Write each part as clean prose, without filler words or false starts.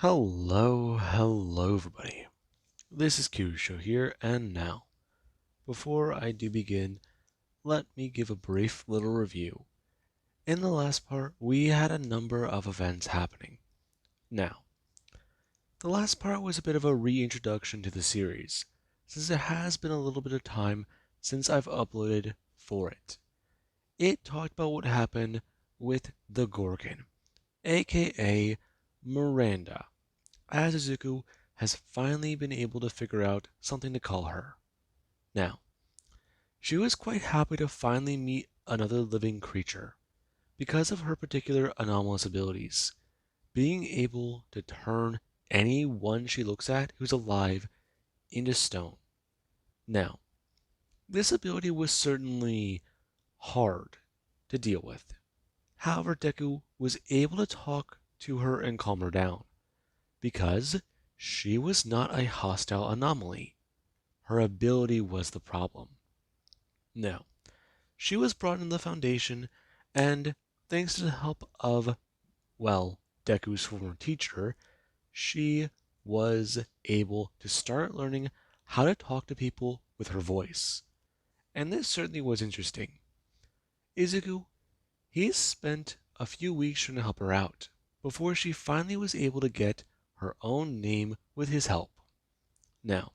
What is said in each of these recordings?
Hello everybody. This is Show here, and now, before I do begin, let me give a brief little review. In the last part, we had a number of events happening. Now, the last part was a bit of a reintroduction to the series, since it has been a little bit of time since I've uploaded for it. It talked about what happened with the Gorgon, aka Miranda, as Izuku has finally been able to figure out something to call her. Now, she was quite happy to finally meet another living creature because of her particular anomalous abilities, being able to turn anyone she looks at who's alive into stone. Now, this ability was certainly hard to deal with. However, Deku was able to talk to her and calm her down because she was not a hostile anomaly. Her ability was the problem. Now, she was brought into the Foundation, and thanks to the help of, Deku's former teacher, she was able to start learning how to talk to people with her voice. And this certainly was interesting. Izuku, he spent a few weeks trying to help her out before she finally was able to get her own name with his help. Now,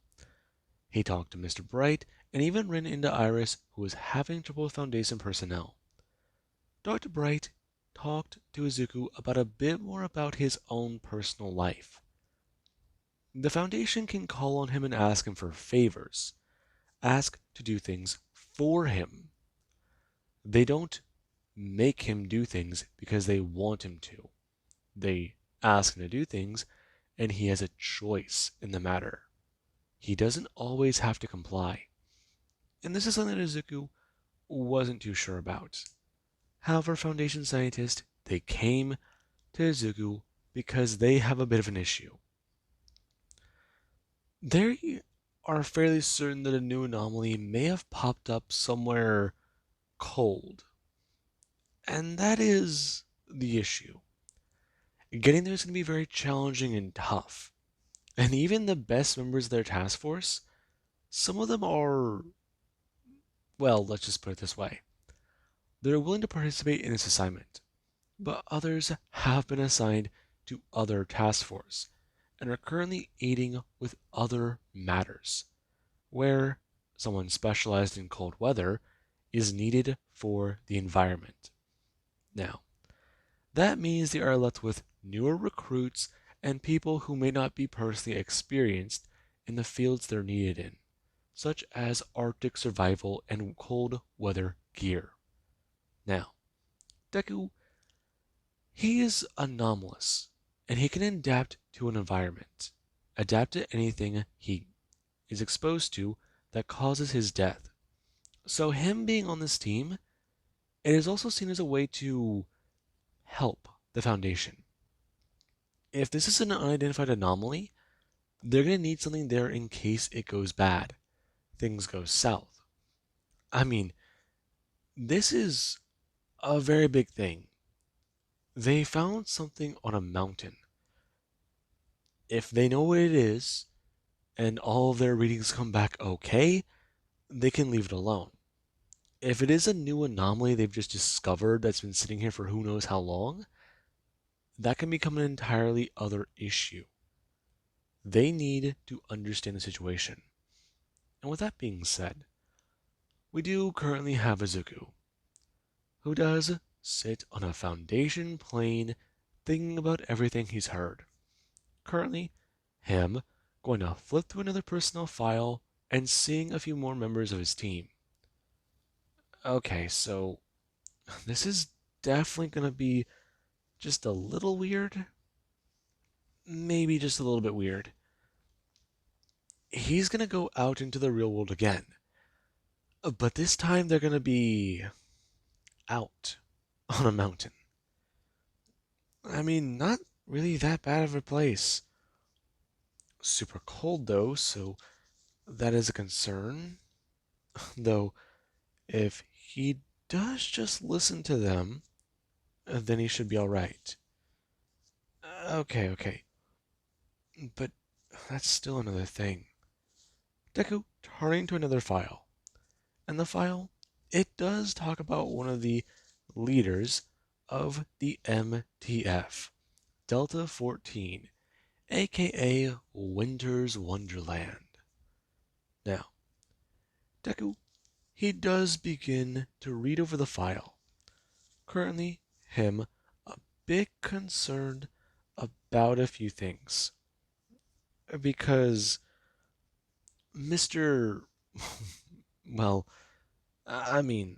he talked to Mr. Bright and even ran into Iris, who was having trouble with Foundation personnel. Dr. Bright talked to Izuku about a bit more about his own personal life. The Foundation can call on him and ask him for favors, ask to do things for him. They don't make him do things because they want him to. They ask him to do things, and he has a choice in the matter. He doesn't always have to comply. And this is something that Izuku wasn't too sure about. However, Foundation scientists, they came to Izuku because they have a bit of an issue. They are fairly certain that a new anomaly may have popped up somewhere cold. And that is the issue. Getting there is going to be very challenging and tough. And even the best members of their task force, some of them are, let's just put it this way. They're willing to participate in this assignment, but others have been assigned to other task force and are currently aiding with other matters, where someone specialized in cold weather is needed for the environment. Now, that means they are left with newer recruits and people who may not be personally experienced in the fields they're needed in, such as Arctic survival and cold weather gear. Now, Deku, he is anomalous, and he can adapt to an environment, adapt to anything he is exposed to that causes his death. So him being on this team, it is also seen as a way to help the Foundation. If this is an unidentified anomaly, they're going to need something there in case it goes bad, things go south. I mean, this is a very big thing. They found something on a mountain. If they know what it is, and all of their readings come back okay, they can leave it alone. If it is a new anomaly they've just discovered that's been sitting here for who knows how long, that can become an entirely other issue. They need to understand the situation. And with that being said, we do currently have Izuku, who does sit on a Foundation plane thinking about everything he's heard. Currently, him going to flip through another personnel file and seeing a few more members of his team. Okay, so this is definitely going to be just a little weird. Maybe just a little bit weird. He's going to go out into the real world again. But this time they're going to be out on a mountain. I mean, not really that bad of a place. Super cold though, so that is a concern. Though, if he does just listen to them, then he should be alright. Okay. But that's still another thing. Deku turning to another file. And the file, it does talk about one of the leaders of the MTF, Delta 14, aka Winter's Wonderland. Now, Deku, he does begin to read over the file. Currently, him a bit concerned about a few things. Because Mr. well, I mean,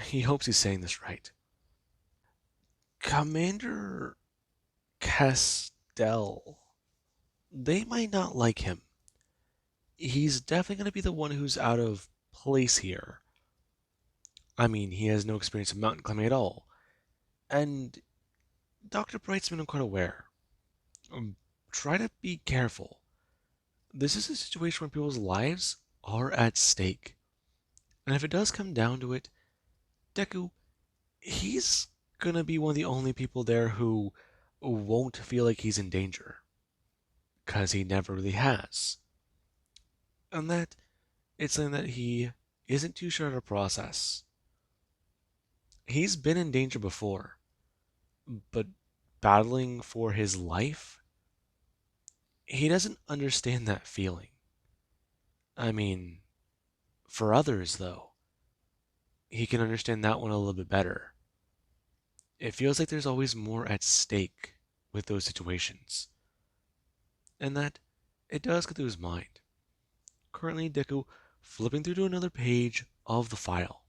he hopes he's saying this right. Commander Castell, they might not like him. He's definitely going to be the one who's out of place here. I mean, he has no experience in mountain climbing at all. And Dr. Bright's been quite aware. Um, Try to be careful. This is a situation where people's lives are at stake. And if it does come down to it, Deku, he's gonna be one of the only people there who won't feel like he's in danger. Because he never really has. And that it's something that he isn't too sure how to process. He's been in danger before, but battling for his life, he doesn't understand that feeling. I mean, for others, though, he can understand that one a little bit better. It feels like there's always more at stake with those situations, and that it does go through his mind. Currently, Deku flipping through to another page of the file,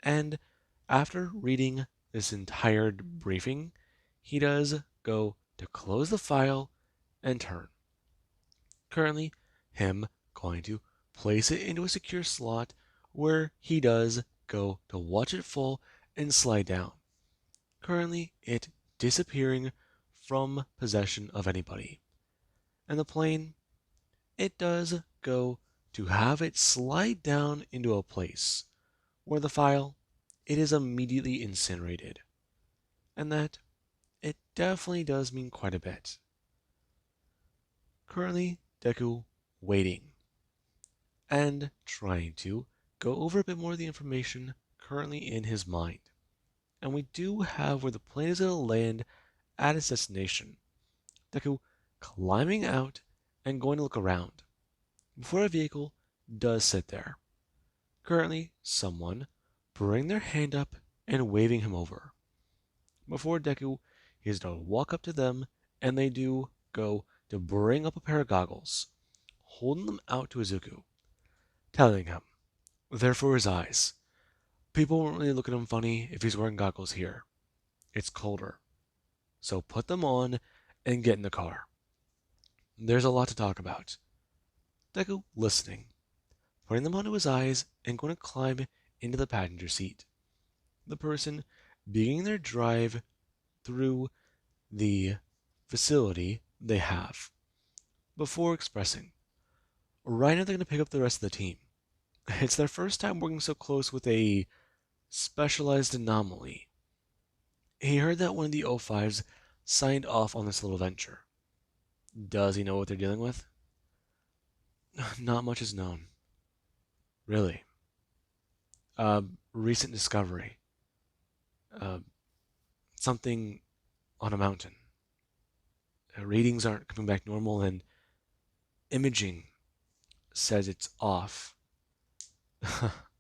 and after reading this entire briefing, he does go to close the file and turn. Currently, him going to place it into a secure slot where he does go to watch it fall and slide down. Currently, it disappearing from possession of anybody. And the plane, it does go to have it slide down into a place where the file, it is immediately incinerated. And that, it definitely does mean quite a bit. Currently, Deku waiting and trying to go over a bit more of the information currently in his mind. And we do have where the plane is going to land at its destination. Deku climbing out and going to look around before a vehicle does sit there. Currently, someone bring their hand up and waving him over. Before Deku, he is going to walk up to them and they do go to bring up a pair of goggles, holding them out to Izuku, telling him they're for his eyes. People won't really look at him funny if he's wearing goggles here. It's colder. So put them on and get in the car. There's a lot to talk about. Deku listening, putting them onto his eyes and going to climb into the passenger seat. The person beginning their drive through the facility they have before expressing. Right now they're going to pick up the rest of the team. It's their first time working so close with a specialized anomaly. He heard that one of the O5s signed off on this little venture. Does he know what they're dealing with? Not much is known. Really. Recent discovery. Uh, Something on a mountain. Readings aren't coming back normal, and imaging says it's off.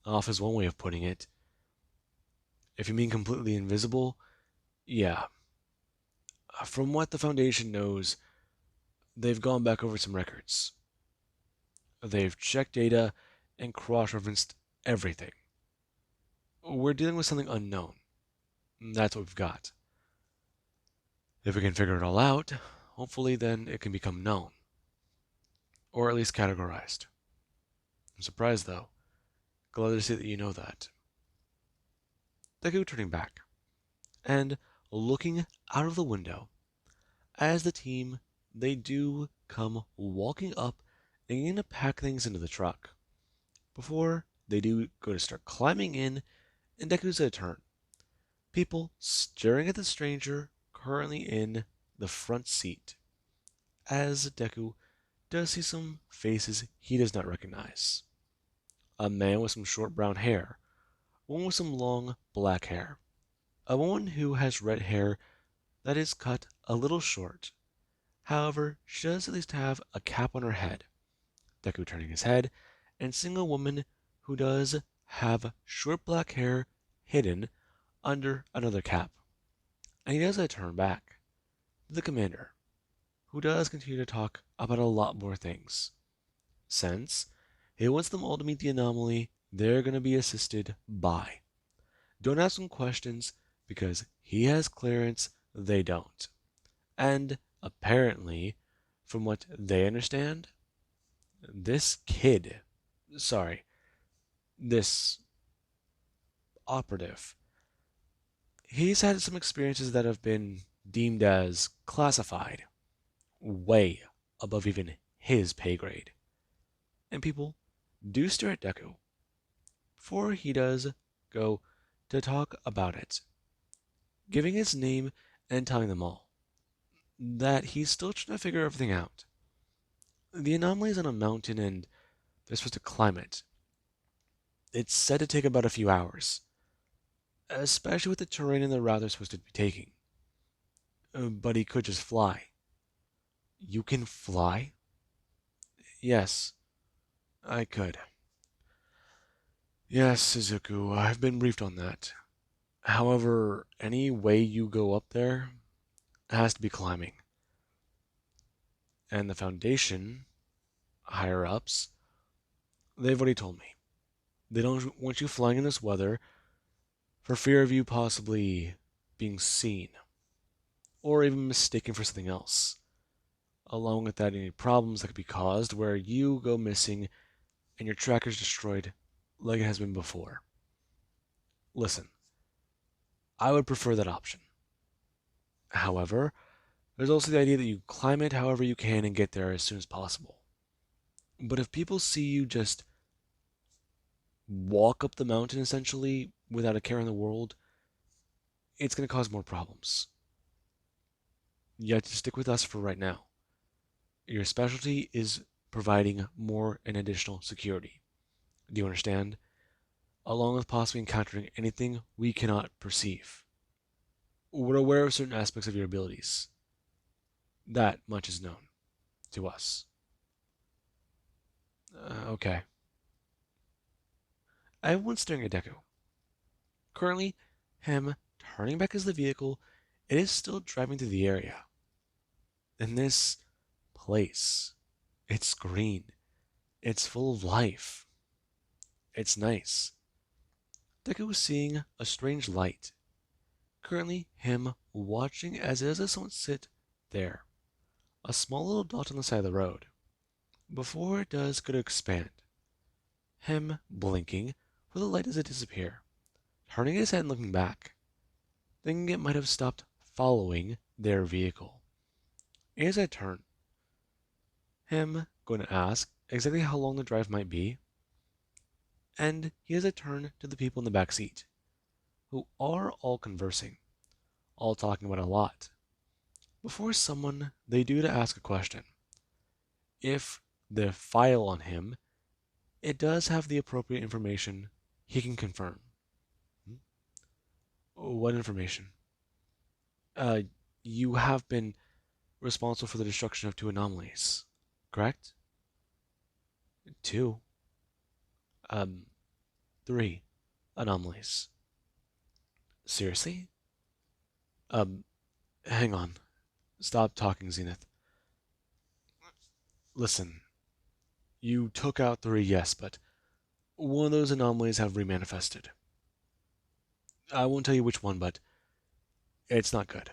Off is one way of putting it. If you mean completely invisible, yeah. From what the Foundation knows, they've gone back over some records. They've checked data and cross-referenced everything. We're dealing with something unknown. That's what we've got. If we can figure it all out, hopefully then it can become known. Or at least categorized. I'm surprised though. Glad to see that you know that. Deku turning back and looking out of the window as the team, they do come walking up and begin to pack things into the truck. Before they do go to start climbing in, and Deku's at a turn. People staring at the stranger currently in the front seat. as Deku does see some faces he does not recognize. A man with some short brown hair, one with some long black hair, a woman who has red hair that is cut a little short. However, she does at least have a cap on her head. Deku turning his head and seeing a woman who does have short black hair hidden under another cap. And he does a turn back to the commander, who does continue to talk about a lot more things. Since he wants them all to meet the anomaly they're going to be assisted by. Don't ask him questions because he has clearance, they don't. And apparently, from what they understand, this kid, sorry, this operative, he's had some experiences that have been deemed as classified, way above even his pay grade. And people do stare at Deku before he does go to talk about it, giving his name and telling them all that he's still trying to figure everything out. The anomaly is on a mountain and they're supposed to climb it. It's said to take about a few hours, especially with the terrain and the route they're supposed to be taking. But he could just fly. You can fly? Yes, I could. Yes, Suzuku, I've been briefed on that. However, any way you go up there has to be climbing. And the Foundation, higher ups, they've already told me. They don't want you flying in this weather for fear of you possibly being seen or even mistaken for something else. Along with that, any problems that could be caused where you go missing and your tracker's destroyed like it has been before. Listen, I would prefer that option. However, there's also the idea that you climb it however you can and get there as soon as possible. But if people see you just walk up the mountain essentially without a care in the world, it's going to cause more problems. You have to stick with us for right now. Your specialty is providing more and additional security. Do you understand? Along with possibly encountering anything we cannot perceive. We're aware of certain aspects of your abilities. That much is known to us. Okay. Everyone's staring at Deku. Currently, him turning back as the vehicle, it is still driving through the area. In this place, it's green. It's full of life. It's nice. Deku is seeing a strange light. Currently, him watching as it does someone sit there. A small little dot on the side of the road. Before it does go to expand. Him blinking for the light as it disappear. Turning his head and looking back. Thinking it might have stopped following their vehicle. As I turn, him going to ask exactly how long the drive might be, and he has a turn to the people in the back seat, who are all conversing, all talking about a lot. Before someone, they do to ask a question. If the file on him, it does have the appropriate information, he can confirm. What information? Uh, you have been responsible for the destruction of two anomalies, correct? Two. Um, three anomalies. Seriously? Um, hang on. Stop talking, Zenith. Listen, you took out three, yes, but one of those anomalies have remanifested. I won't tell you which one, but it's not good.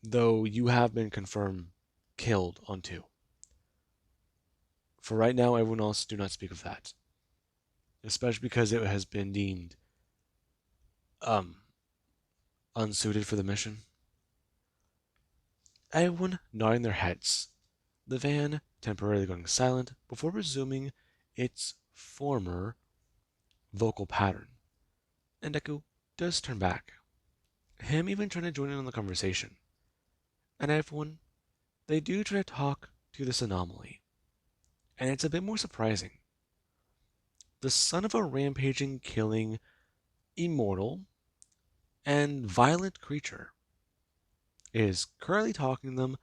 Though you have been confirmed killed on two. For right now, everyone else do not speak of that. Especially because it has been deemed um unsuited for the mission. Everyone nodding their heads. The van temporarily going silent before resuming its former vocal pattern. And Deku does turn back, him even trying to join in on the conversation. And everyone they do try to talk to this anomaly, and it's a bit more surprising. The son of a rampaging, killing, immortal, and violent creature is currently talking to them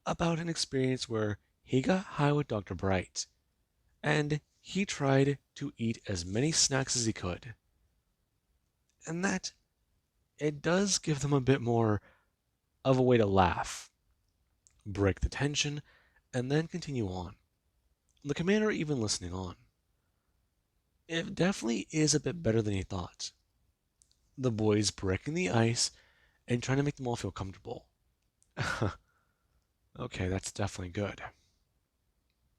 about an experience where he got high with Dr. Bright, and he tried to eat as many snacks as he could. And that it does give them a bit more of a way to laugh, break the tension, and then continue on. The commander even listening on. It definitely is a bit better than he thought. The boys breaking the ice and trying to make them all feel comfortable. Okay, that's definitely good.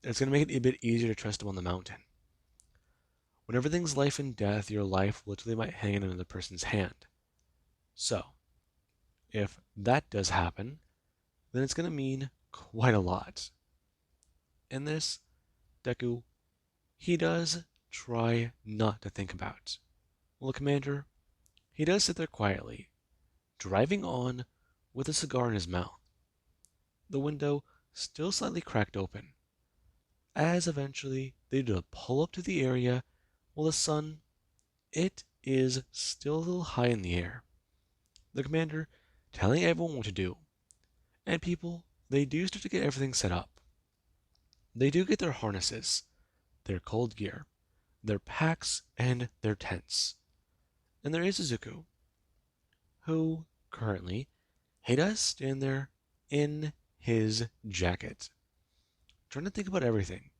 It's going to make it a bit easier to trust him on the mountain. When everything's life and death, your life literally might hang in another person's hand. So, if that does happen, then it's going to mean quite a lot. In this, Deku, he does try not to think about. Well, the commander, he does sit there quietly, driving on with a cigar in his mouth, the window still slightly cracked open, as eventually they do pull up to the area while the sun, it is still a little high in the air. The commander telling everyone what to do, and people, they do start to get everything set up. They do get their harnesses, their cold gear, their packs, and their tents. And there is Izuku, who currently he does stand there in his jacket, trying to think about everything.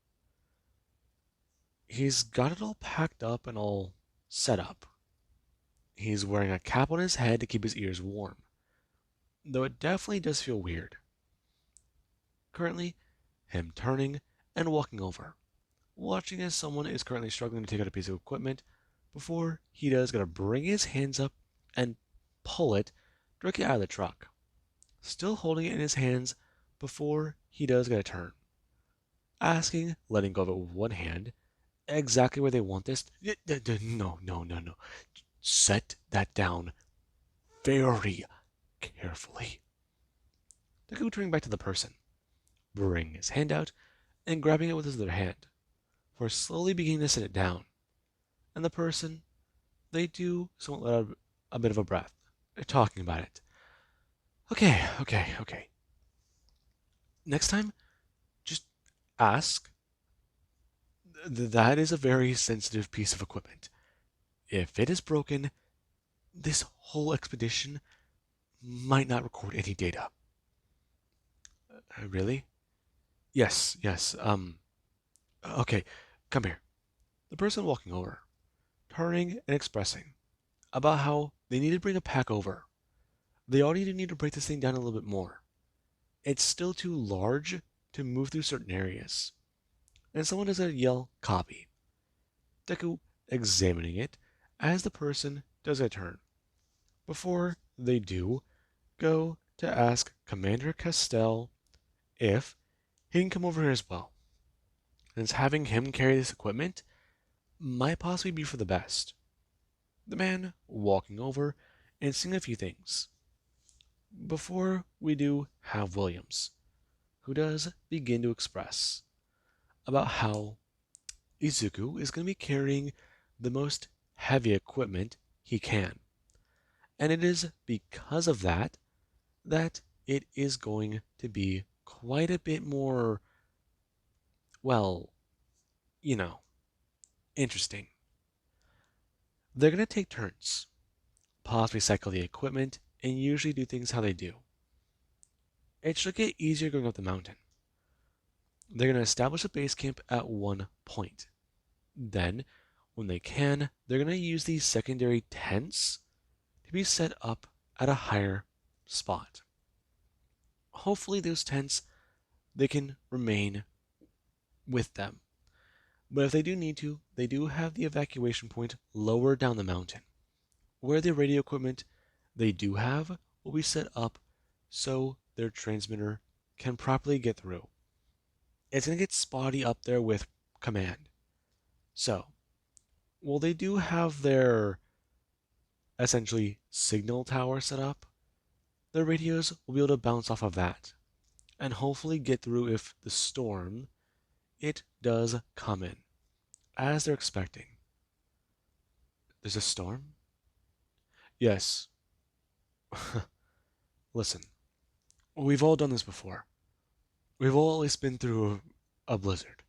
He's got it all packed up and all set up. He's wearing a cap on his head to keep his ears warm, though it definitely does feel weird. Currently, him turning and walking over, watching as someone is currently struggling to take out a piece of equipment before he does gotta bring his hands up and pull it directly out of the truck, still holding it in his hands before he does gotta turn, asking, letting go of it with one hand, exactly where they want this. No, no, no, no. Set that down very carefully. Deku turning back to the person, bringing his hand out and grabbing it with his other hand, for slowly beginning to set it down. And the person, they do somewhat let out a bit of a breath. They're talking about it. Okay. Next time, just ask. That is a very sensitive piece of equipment. If it is broken, this whole expedition might not record any data. Really? Yes. Okay, come here. The person walking over, turning and expressing about how they need to bring a pack over. They already need to break this thing down a little bit more. It's still too large to move through certain areas. And someone does a yell, copy. Deku examining it as the person does a turn. Before they do, go to ask Commander Castell if he can come over here as well, since having him carry this equipment might possibly be for the best. The man walking over and seeing a few things. Before we do have Williams, who does begin to express about how Izuku is going to be carrying the most heavy equipment he can. And it is because of that that it is going to be quite a bit more, well, you know, interesting. They're going to take turns, pause, recycle the equipment, and usually do things how they do. It should get easier going up the mountain. They're going to establish a base camp at one point. Then, when they can, they're going to use these secondary tents to be set up at a higher spot. Hopefully those tents, they can remain with them. But if they do need to, they do have the evacuation point lower down the mountain, where the radio equipment they do have will be set up so their transmitter can properly get through. It's going to get spotty up there with command. So, while they do have their essentially signal tower set up, their radios will be able to bounce off of that and hopefully get through if the storm, it does come in, as they're expecting. There's a storm? Yes. Listen, we've all done this before. We've all at least been through a blizzard,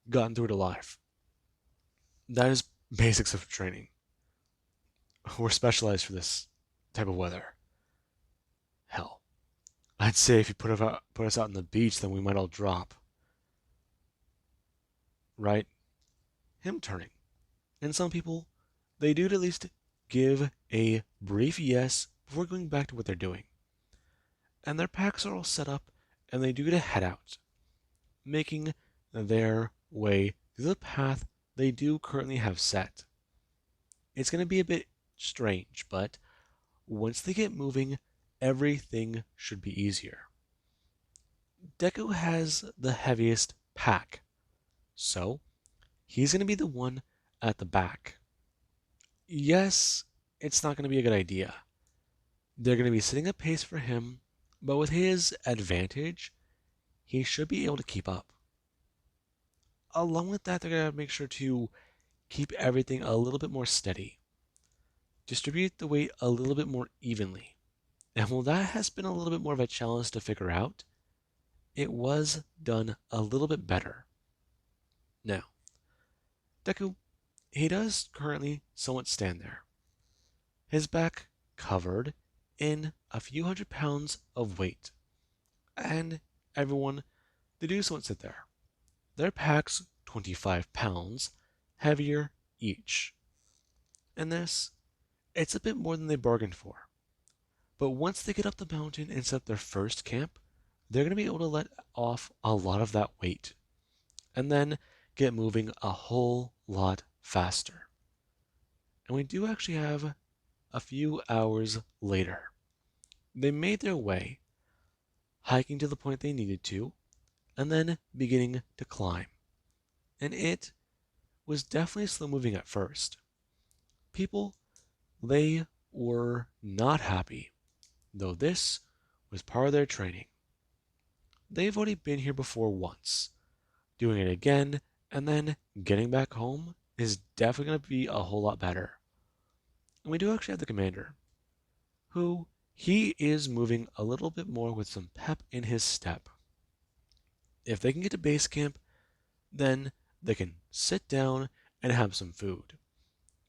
gotten through it alive. That is basics of training. We're specialized for this type of weather. Hell, I'd say if you put us out on the beach, then we might all drop. Right? Him turning. And some people, they do at least give a brief yes before going back to what they're doing. And their packs are all set up, and they do get to head out, making their way through the path they do currently have set. It's going to be a bit strange, but once they get moving, everything should be easier. Deku has the heaviest pack, so he's going to be the one at the back. Yes, it's not going to be a good idea. They're going to be setting a pace for him, but with his advantage, he should be able to keep up. Along with that, they're going to make sure to keep everything a little bit more steady, distribute the weight a little bit more evenly. And while that has been a little bit more of a challenge to figure out, it was done a little bit better. Now, Deku, he does currently somewhat stand there, his back covered in a few hundred pounds of weight. And everyone, they do somewhat sit there. Their packs 25 pounds heavier each. And this, it's a bit more than they bargained for. But once they get up the mountain and set up their first camp, they're going to be able to let off a lot of that weight and then get moving a whole lot faster. And we do actually have a few hours later. They made their way, hiking to the point they needed to, and then beginning to climb. And it was definitely slow moving at first. People, they were not happy, though this was part of their training. They've already been here before once. Doing it again and then getting back home is definitely going to be a whole lot better. And we do actually have the commander, who he is moving a little bit more with some pep in his step. If they can get to base camp, then they can sit down and have some food.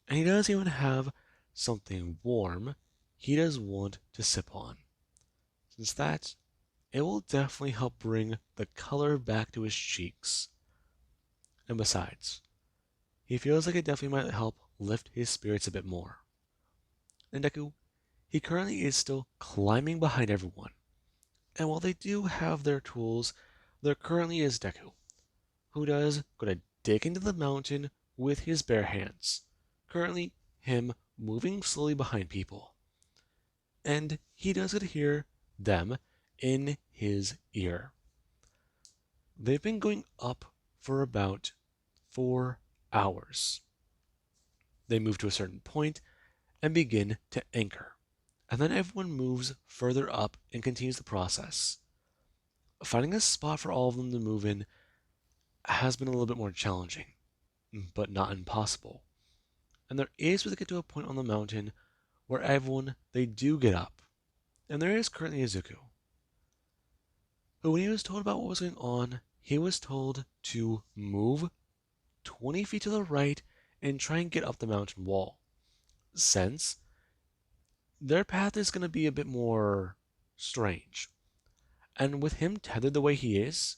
And he does even have something warm he does want to sip on. Since that, it will definitely help bring the color back to his cheeks. And besides, he feels like it definitely might help lift his spirits a bit more. And Deku, he currently is still climbing behind everyone. And while they do have their tools, there currently is Deku, who does go to dig into the mountain with his bare hands. Currently, him moving slowly behind people. And he does get to hear them in his ear. They've been going up for about 4 hours. They move to a certain point and begin to anchor, and then everyone moves further up and continues the process. Finding a spot for all of them to move in has been a little bit more challenging, but not impossible. And there is where they get to a point on the mountain where everyone, they do get up. And there is currently Izuku, who when he was told about what was going on, he was told to move 20 feet to the right and try and get up the mountain wall. Since their path is going to be a bit more strange. And with him tethered the way he is,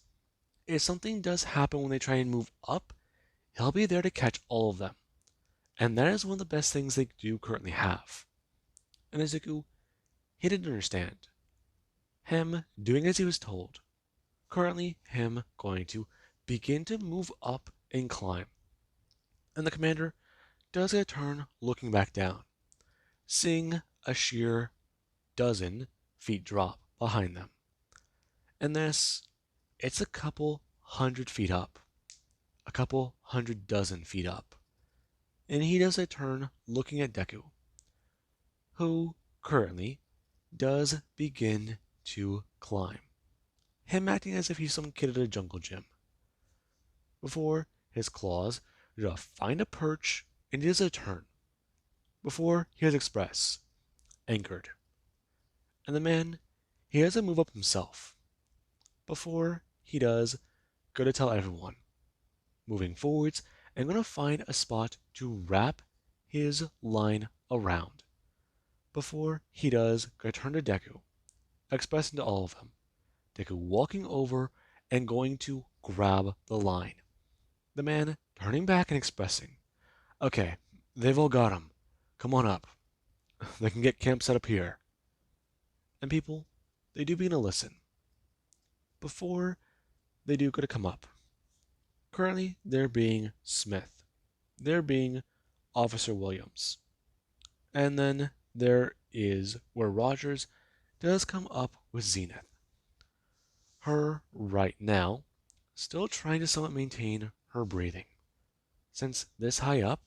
if something does happen when they try and move up, he'll be there to catch all of them. And that is one of the best things they do currently have. And Izuku, he didn't understand. Him doing as he was told. Currently, him going to begin to move up and climb. And the commander does a turn looking back down, seeing a sheer dozen feet drop behind them. And this, it's a couple 100 feet up, a couple 100 dozen feet up. And he does a turn looking at Deku, who currently does begin to climb. him acting as if he's some kid at a jungle gym. Before his claws just find a perch and he does a turn. Before he has express, anchored. And the man, he has to move up himself. Before he does, go to tell everyone. Moving forwards, and gonna find a spot to wrap his line around. Before he does, gonna turn to Deku, expressing to all of them. Deku walking over and going to grab the line. The man turning back and expressing, okay, they've all got him. Come on up. They can get camp set up here. And people, they do begin to listen. Before they do go to come up. Currently, they're being Smith. They're being Officer Williams. And then there is where Rogers does come up with Zenith. Her, right now, still trying to somewhat maintain her breathing. Since this high up,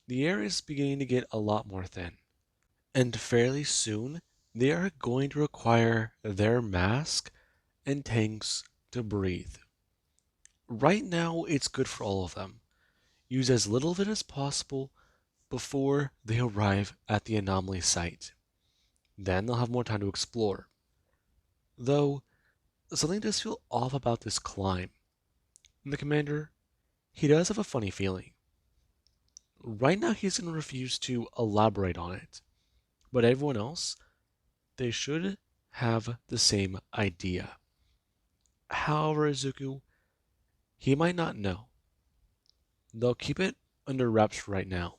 the air is beginning to get a lot more thin. And fairly soon, they are going to require their mask and tanks to breathe. Right now, it's good for all of them. Use as little of it as possible before they arrive at the anomaly site. Then they'll have more time to explore. Though, something does feel off about this climb. And the commander, he does have a funny feeling. Right now, he's going to refuse to elaborate on it. But everyone else, they should have the same idea. However, Izuku, he might not know. They'll keep it under wraps right now.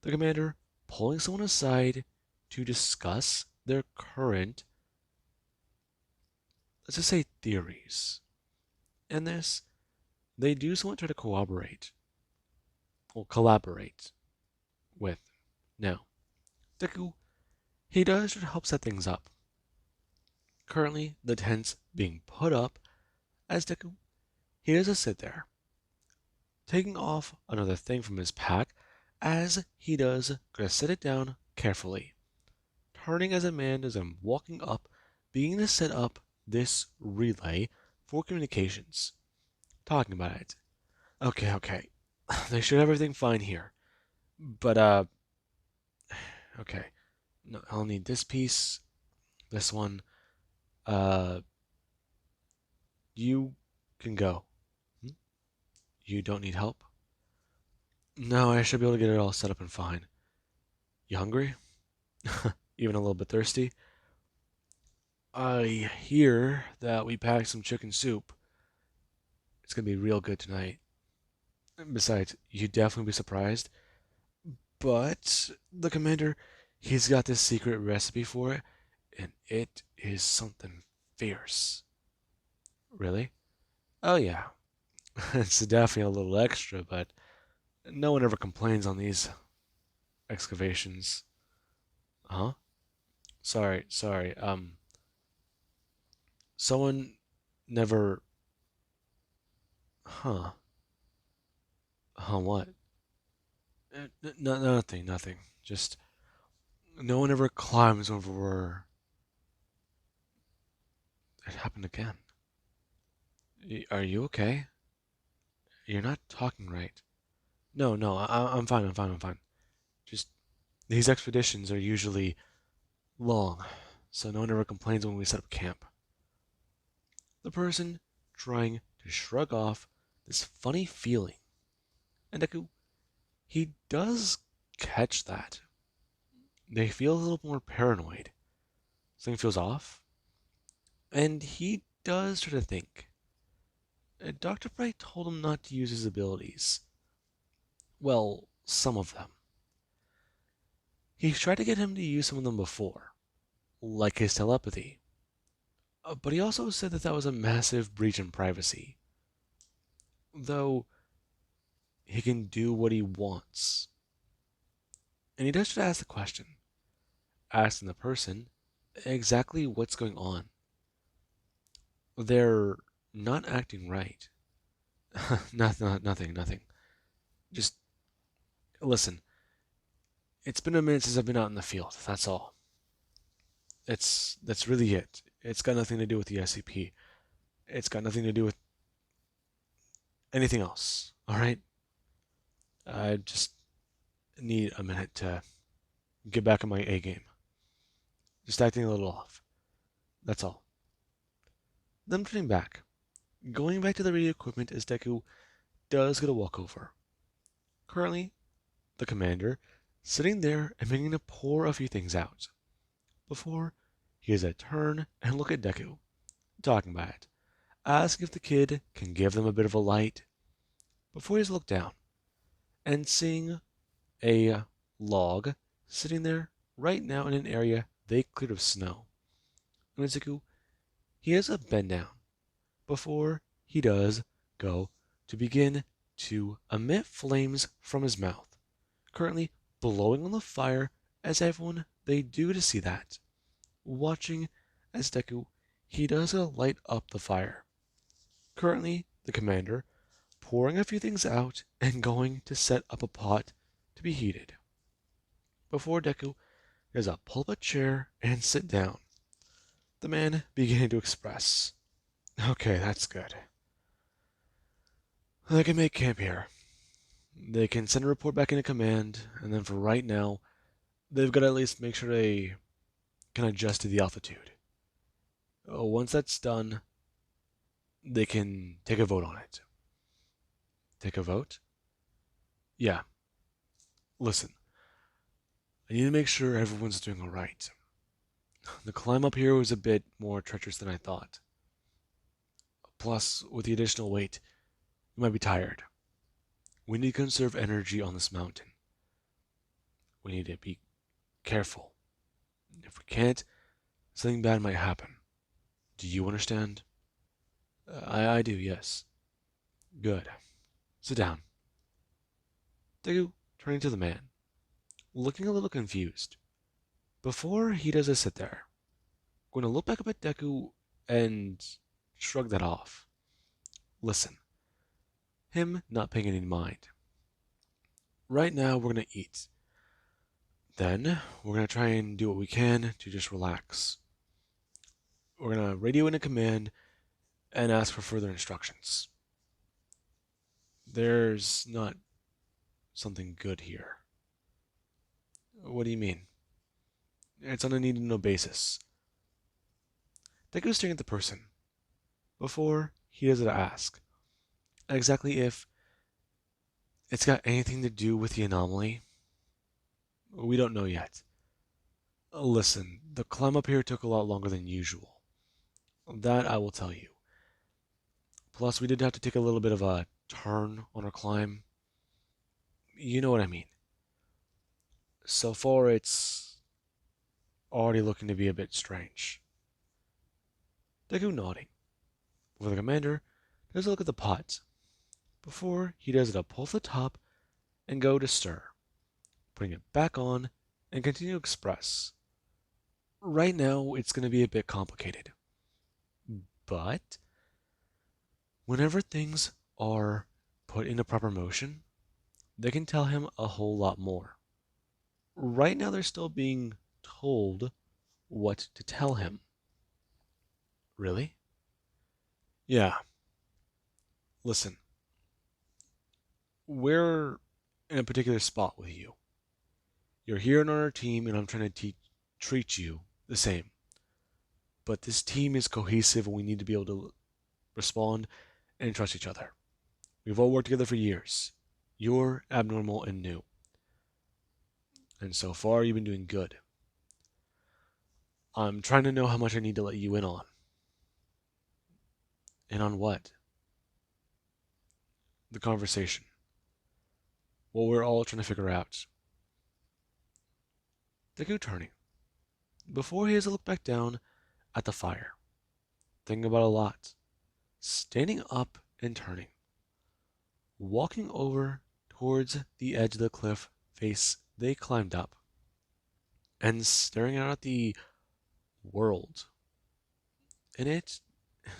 The commander pulling someone aside to discuss their current, let's just say, theories. And this, they do somewhat try to collaborate with. Now, Deku, he does try to help set things up. Currently, the tent's being put up as Deku, he does just sit there, taking off another thing from his pack as he does gonna set it down carefully, turning as a man as I'm walking up, beginning to set up this relay for communications. Talking about it. Okay. They should have everything fine here. But, okay. No, I'll need this piece, this one. Uh, you can go. You don't need help? No, I should be able to get it all set up and fine. You hungry? Even a little bit thirsty? I hear that we packed some chicken soup. It's gonna be real good tonight. Besides, you'd definitely be surprised. But the commander, he's got this secret recipe for it, and it is something fierce. Really? Oh yeah. It's definitely a little extra, but no one ever complains on these excavations. Huh? Sorry. Someone never. Huh? Huh? What? Nothing. Just no one ever climbs over where it happened again. Are you okay? You're not talking right. No, I'm fine. I'm fine. Just these expeditions are usually long, so no one ever complains when we set up camp. The person trying to shrug off this funny feeling. And Deku, he does catch that. They feel a little more paranoid. Something feels off. And he does try to think. Dr. Bright told him not to use his abilities. Well, some of them. He tried to get him to use some of them before, like his telepathy. But he also said that was a massive breach in privacy. Though, he can do what he wants. And he does try to ask the question, asking the person exactly what's going on. They're not acting right. Nothing. Just listen. It's been a minute since I've been out in the field. That's all. That's really it. It's got nothing to do with the SCP. It's got nothing to do with anything else. All right? I just need a minute to get back in my A game. Just acting a little off. That's all. Then turning back. Going back to the radio equipment as Deku does get a walkover. Currently, the commander sitting there and beginning to pour a few things out. Before he has a turn and look at Deku, talking about it, asking if the kid can give them a bit of a light. Before he has looked down and seeing a log sitting there right now in an area they cleared of snow. And Deku, he has a bend down before he does go to begin to emit flames from his mouth, currently blowing on the fire as everyone they do to see that, watching as Deku he does light up the fire. Currently, the commander pouring a few things out and going to set up a pot to be heated. Before Deku does a pull up a chair and sit down, the man beginning to express, "Okay, that's good. They can make camp here. They can send a report back into command, and then for right now, they've got to at least make sure they can adjust to the altitude. Once that's done, they can take a vote on it." Take a vote? Yeah. Listen, I need to make sure everyone's doing alright. The climb up here was a bit more treacherous than I thought. Plus, with the additional weight, you might be tired. We need to conserve energy on this mountain. We need to be careful. If we can't, something bad might happen. Do you understand? I do, yes. Good. Sit down. Deku, turning to the man, looking a little confused. Before he does sit there, I'm going to look back up at Deku and shrug that off. Listen, him not paying any mind. Right now, we're going to eat. Then, we're going to try and do what we can to just relax. We're going to radio in a command and ask for further instructions. There's not something good here. What do you mean? It's on a need to know basis. Deku's staring at the person. Before he does it ask exactly if it's got anything to do with the anomaly. We don't know yet. Listen, the climb up here took a lot longer than usual. That I will tell you. Plus, we did have to take a little bit of a turn on our climb. You know what I mean. So far, it's already looking to be a bit strange. Deku nodding. Before the commander does a look at the pot. Before he does it, pull the top and go to stir, putting it back on and continue to express. Right now, it's going to be a bit complicated. But whenever things are put into proper motion, they can tell him a whole lot more. Right now, they're still being told what to tell him. Really? Yeah. Listen, we're in a particular spot with you. You're here on our team, and I'm trying to treat you the same. But this team is cohesive, and we need to be able to respond and trust each other. We've all worked together for years. You're abnormal and new. And so far, you've been doing good. I'm trying to know how much I need to let you in on. In on what? The conversation. What we're all trying to figure out. Deku turning. Before he has to look back down at the fire. Thinking about a lot. Standing up and turning. Walking over towards the edge of the cliff face they climbed up. And staring out at the world. And it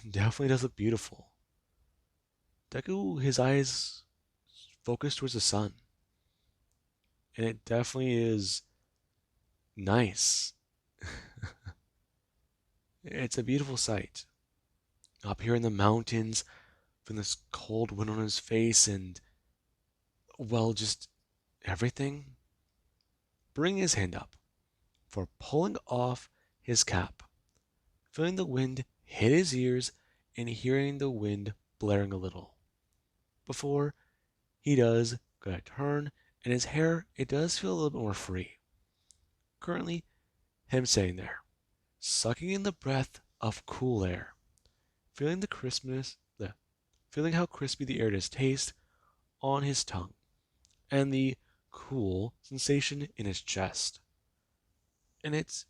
definitely does look beautiful. Deku, his eyes focus towards the sun. And it definitely is nice. It's a beautiful sight. up here in the mountains, feeling this cold wind on his face, and, well, just everything, bringing his hand up for pulling off his cap, feeling the wind hit his ears, and hearing the wind blaring a little. Before he does get a turn, and his hair, it does feel a little bit more free. Currently, him sitting there, sucking in the breath of cool air, feeling the crispness, feeling how crispy the air does taste on his tongue, and the cool sensation in his chest. And it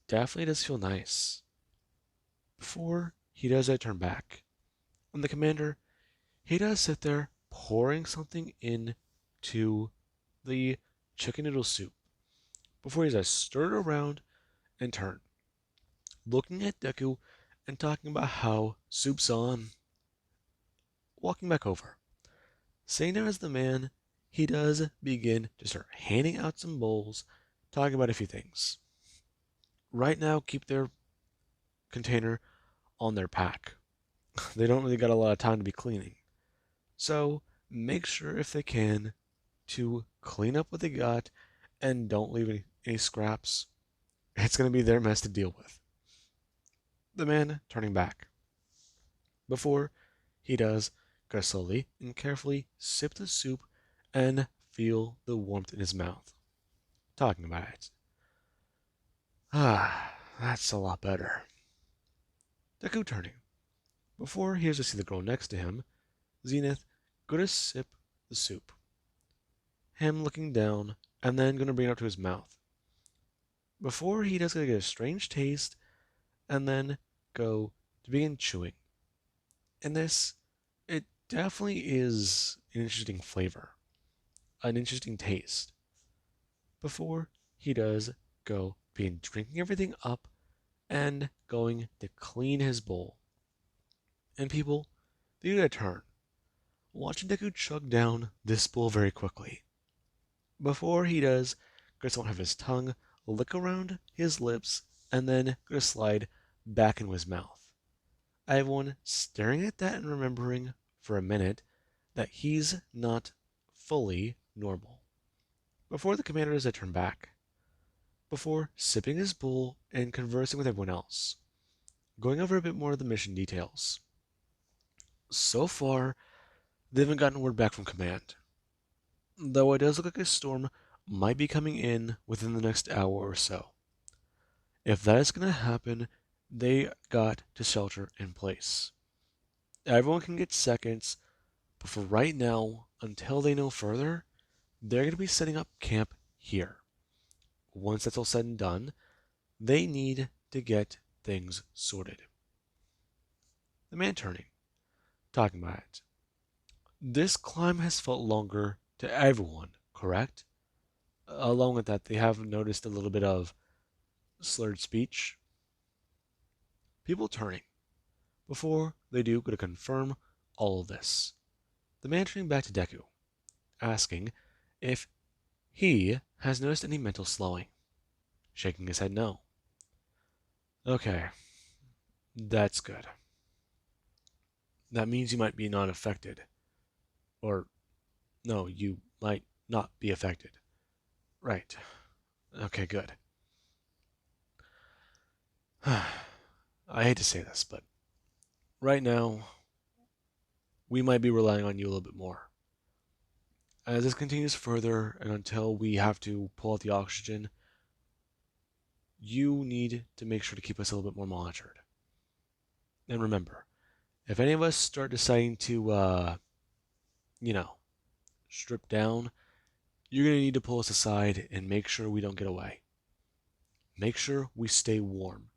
definitely does feel nice. Before he does that turn back, and the commander, he does sit there pouring something into the chicken noodle soup before he does stir it around and turn, looking at Deku and talking about how soup's on, walking back over. Saying there as the man, he does begin to start handing out some bowls, talking about a few things. Right now, keep their container on their pack. They don't really got a lot of time to be cleaning. So make sure if they can to clean up what they got and don't leave any scraps. It's going to be their mess to deal with. The man turning back. Before he does, go slowly and carefully sip the soup and feel the warmth in his mouth. Talking about it. Ah, that's a lot better. Deku turning. Before he has to see the girl next to him, Zenith go to sip the soup. Him looking down and then gonna bring it up to his mouth. Before he does gonna get a strange taste and then go to begin chewing. And this, it definitely is an interesting flavor, an interesting taste. Before he does go begin drinking everything up and going to clean his bowl. And people, they do a turn, watching Deku chug down this bowl very quickly. Before he does, Chris won't have his tongue lick around his lips and then go to slide back into his mouth. Everyone staring at that and remembering for a minute that he's not fully normal. Before the commander does a turn back, before sipping his bowl and conversing with everyone else, going over a bit more of the mission details. So far, they haven't gotten word back from command, though it does look like a storm might be coming in within the next hour or so. If that is going to happen, they got to shelter in place. Everyone can get seconds, but for right now, until they know further, they're going to be setting up camp here. Once that's all said and done, they need to get things sorted. The man turning, talking about it. This climb has felt longer to everyone, correct? Along with that, they have noticed a little bit of slurred speech. People turning. Before they do, go to confirm all of this. The man turning back to Deku, asking if he has noticed any mental slowing. Shaking his head no. Okay, that's good. That means you might be not affected. Or, no, you might not be affected. Right. Okay, good. I hate to say this, but right now, we might be relying on you a little bit more. As this continues further and until we have to pull out the oxygen, you need to make sure to keep us a little bit more monitored. And remember, if any of us start deciding to, you know, strip down, you're going to need to pull us aside and make sure we don't get away. Make sure we stay warm.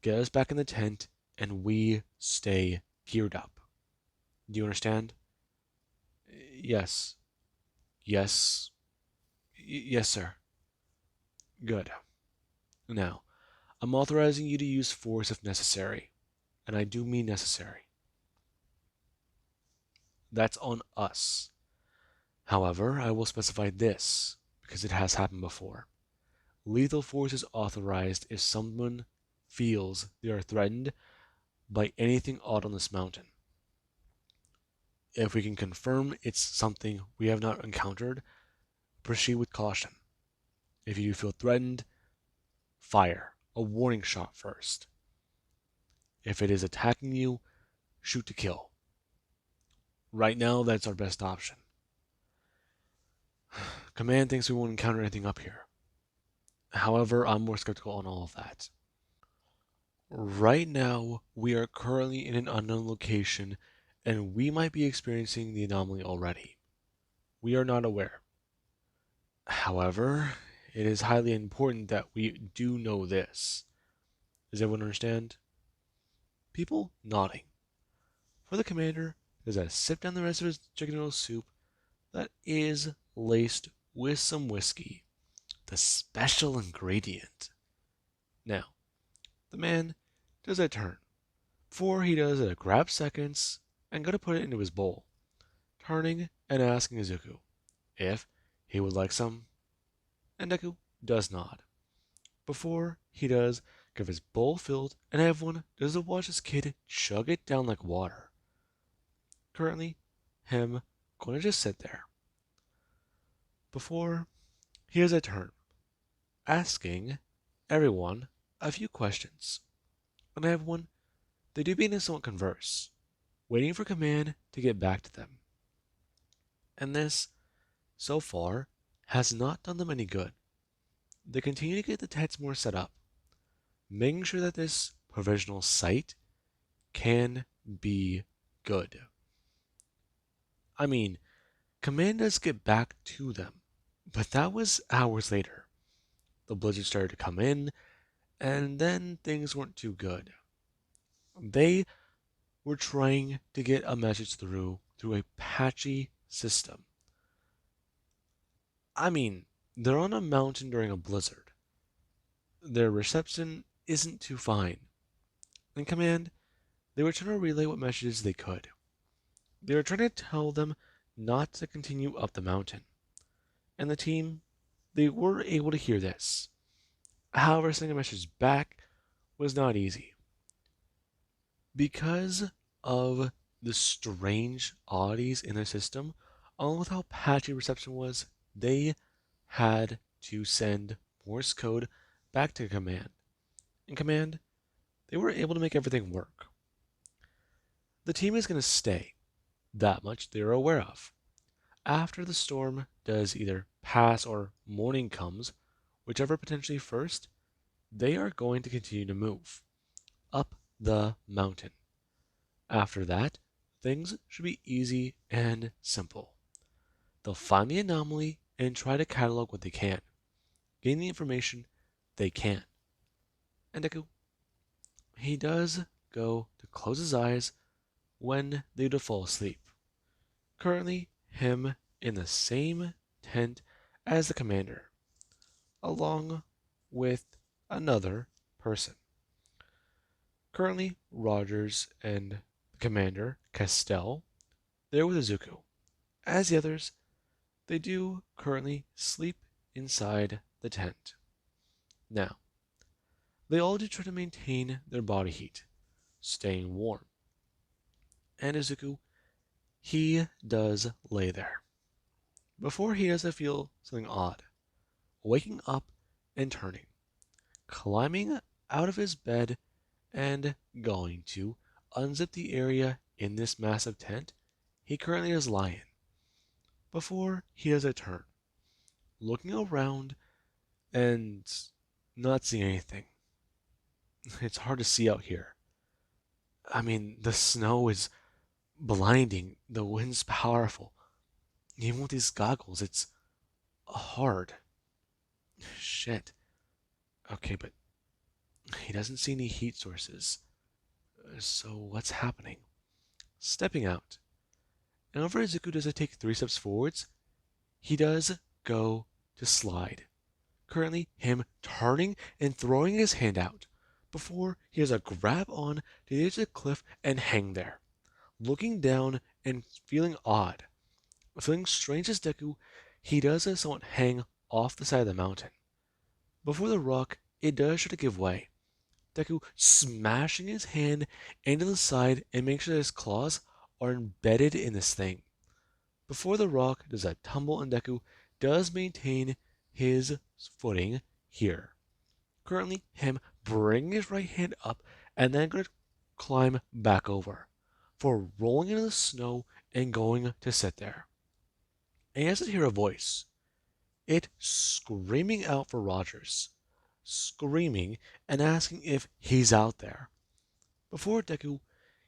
Get us back in the tent and we stay geared up. Do you understand? Yes. Yes. Yes, sir. Good. Now, I'm authorizing you to use force if necessary, and I do mean necessary. That's on us. However, I will specify this, because it has happened before. Lethal force is authorized if someone feels they are threatened by anything odd on this mountain. If we can confirm it's something we have not encountered, proceed with caution. If you feel threatened, fire a warning shot first. If it is attacking you, shoot to kill. Right now, that's our best option. Command thinks we won't encounter anything up here. However, I'm more skeptical on all of that. Right now, we are currently in an unknown location, and we might be experiencing the anomaly already. We are not aware. However, it is highly important that we do know this. Does everyone understand? People nodding. For the commander, does that sip down the rest of his chicken noodle soup that is laced with some whiskey, the special ingredient. Now, the man does a turn. Before he does it, grab seconds and go to put it into his bowl, turning and asking Izuku if he would like some, and Deku does nod. Before he does, give his bowl filled, and everyone does to watch his kid chug it down like water. Currently, him going to just sit there. Before he has a turn, asking everyone a few questions. And everyone, they do begin to somewhat converse, waiting for command to get back to them. And this, so far, has not done them any good. They continue to get the tents more set up, making sure that this provisional site can be good. I mean, command does get back to them, but that was hours later. The blizzard started to come in, and then things weren't too good. They were trying to get a message through a patchy system. I mean, they're on a mountain during a blizzard. Their reception isn't too fine. In command, they were trying to relay what messages they could. They were trying to tell them not to continue up the mountain. And the team, they were able to hear this. However, sending a message back was not easy. Because of the strange oddities in their system, along with how patchy reception was, they had to send Morse code back to command. In command, they were able to make everything work. The team is going to stay. That much they're aware of. After the storm does either pass or morning comes, whichever potentially first, they are going to continue to move up the mountain. After that, things should be easy and simple. They'll find the anomaly and try to catalog what they can, gain the information they can. And Deku, he does go to close his eyes when they do fall asleep. Currently, him in the same tent as the commander, along with another person. Currently, Rogers and the commander, Castell, they're with Izuku. As the others, they do currently sleep inside the tent. Now, they all do try to maintain their body heat, staying warm. And Izuku, he does lay there. Before he does feel something odd, waking up and turning, climbing out of his bed and going to unzip the area in this massive tent he currently is lying. Before he does a turn, looking around and not seeing anything. It's hard to see out here. I mean, the snow is blinding, the wind's powerful. Even with these goggles, it's hard. Shit. Okay, but he doesn't see any heat sources. So what's happening? Stepping out. And whenever Izuku does take 3 steps forwards, he does go to slide. Currently, him turning and throwing his hand out before he has a grab on to the edge of the cliff and hang there, looking down and feeling odd. Feeling strange as Deku, he does somewhat hang off the side of the mountain. Before the rock, it does try to give way, Deku smashing his hand into the side and making sure that his claws are embedded in this thing. Before the rock does a tumble and Deku does maintain his footing here. Currently, him bringing his right hand up and then going to climb back over for rolling into the snow and going to sit there. And he has to hear a voice, it screaming out for Rogers, screaming and asking if he's out there. Before Deku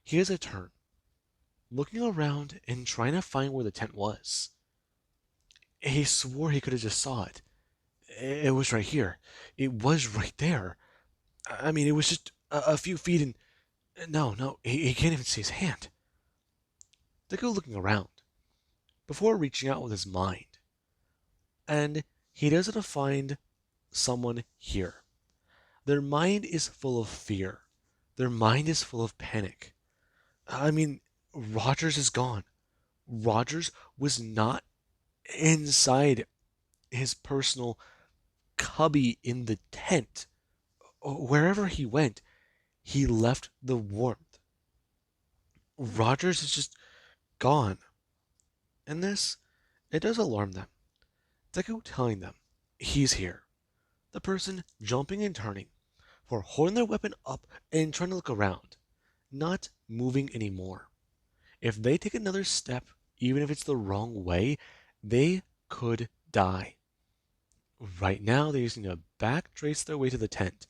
hears a turn, looking around and trying to find where the tent was. He swore he could have just saw it. It was right here. It was right there. I mean, it was just a few feet and no, he can't even see his hand. Deku looking around before reaching out with his mind, and he doesn't find someone here. Their mind is full of fear. Their mind is full of panic. I mean, Rogers is gone. Rogers was not inside his personal cubby in the tent. Wherever he went, he left the warmth. Rogers is just gone. And this, it does alarm them. Deku telling them he's here. The person jumping and turning, for holding their weapon up and trying to look around, not moving anymore. If they take another step, even if it's the wrong way, they could die. Right now, they're using to back trace their way to the tent.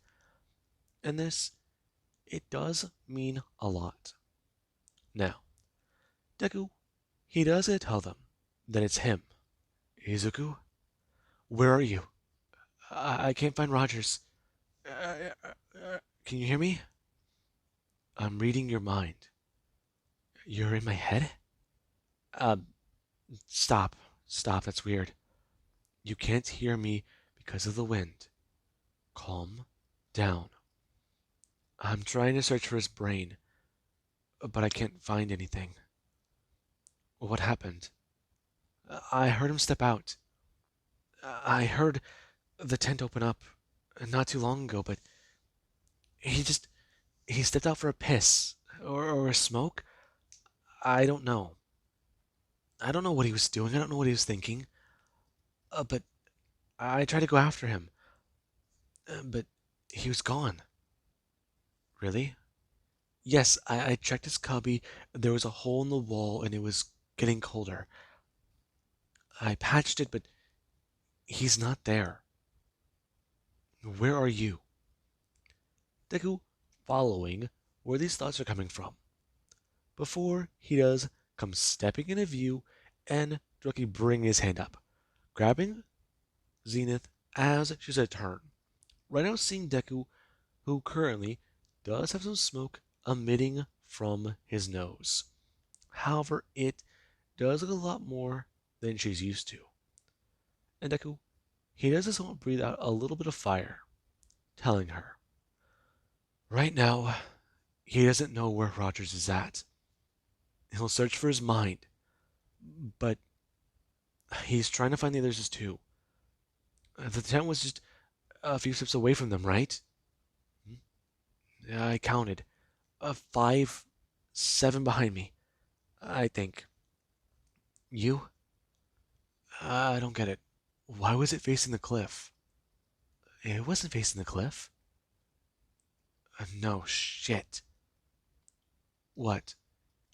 And this, it does mean a lot. Now, Deku, he does tell them that it's him. Izuku, where are you? I can't find Rogers. Can you hear me? I'm reading your mind. You're in my head? Um, stop. Stop, that's weird. You can't hear me because of the wind. Calm down. I'm trying to search for his brain, but I can't find anything. What happened? I heard him step out. I heard the tent open up not too long ago, but he just he stepped out for a piss or a smoke. I don't know. I don't know what he was doing. I don't know what he was thinking. But I tried to go after him, but he was gone. Really? Yes, I checked his cubby. There was a hole in the wall, and it was getting colder. I patched it, but he's not there. Where are you? Deku following where these thoughts are coming from. Before he does come stepping into view and directly bring his hand up, grabbing Zenith as she's a turn. Right now seeing Deku, who currently does have some smoke emitting from his nose. However, it does look a lot more than she's used to. And Deku, he does just want to breathe out a little bit of fire, telling her, right now, he doesn't know where Rogers is at. He'll search for his mind, but he's trying to find the others too. The tent was just a few steps away from them, right? I counted. 5, 7 behind me, I think. You? I don't get it. Why was it facing the cliff? It wasn't facing the cliff. No, shit. What?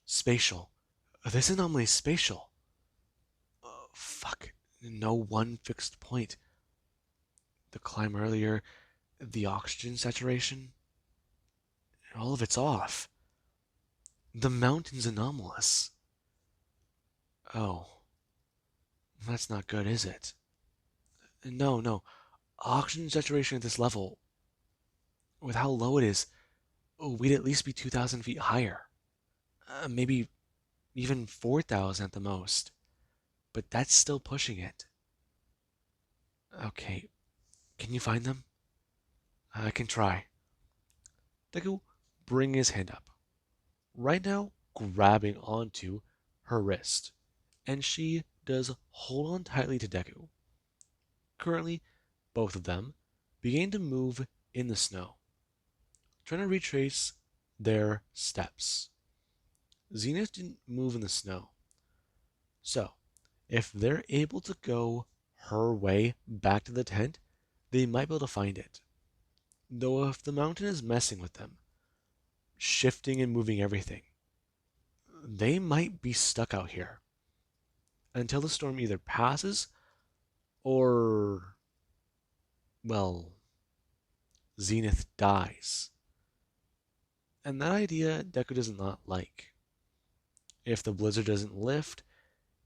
Spatial. This anomaly is spatial. Fuck. No one fixed point. The climb earlier, the oxygen saturation, all of it's off. The mountain's anomalous. Oh, that's not good, is it? No. Oxygen saturation at this level, with how low it is, we'd at least be 2,000 feet higher. Maybe even 4,000 at the most. But that's still pushing it. Okay, can you find them? I can try. Deku bring his hand up. Right now, grabbing onto her wrist. And she does hold on tightly to Deku. Currently, both of them begin to move in the snow. trying to retrace their steps. Zenith didn't move in the snow. So, if they're able to go her way back to the tent, they might be able to find it. Though if the mountain is messing with them, shifting and moving everything, they might be stuck out here until the storm either passes or, well, Zenith dies. And that idea Deku does not like. If the blizzard doesn't lift,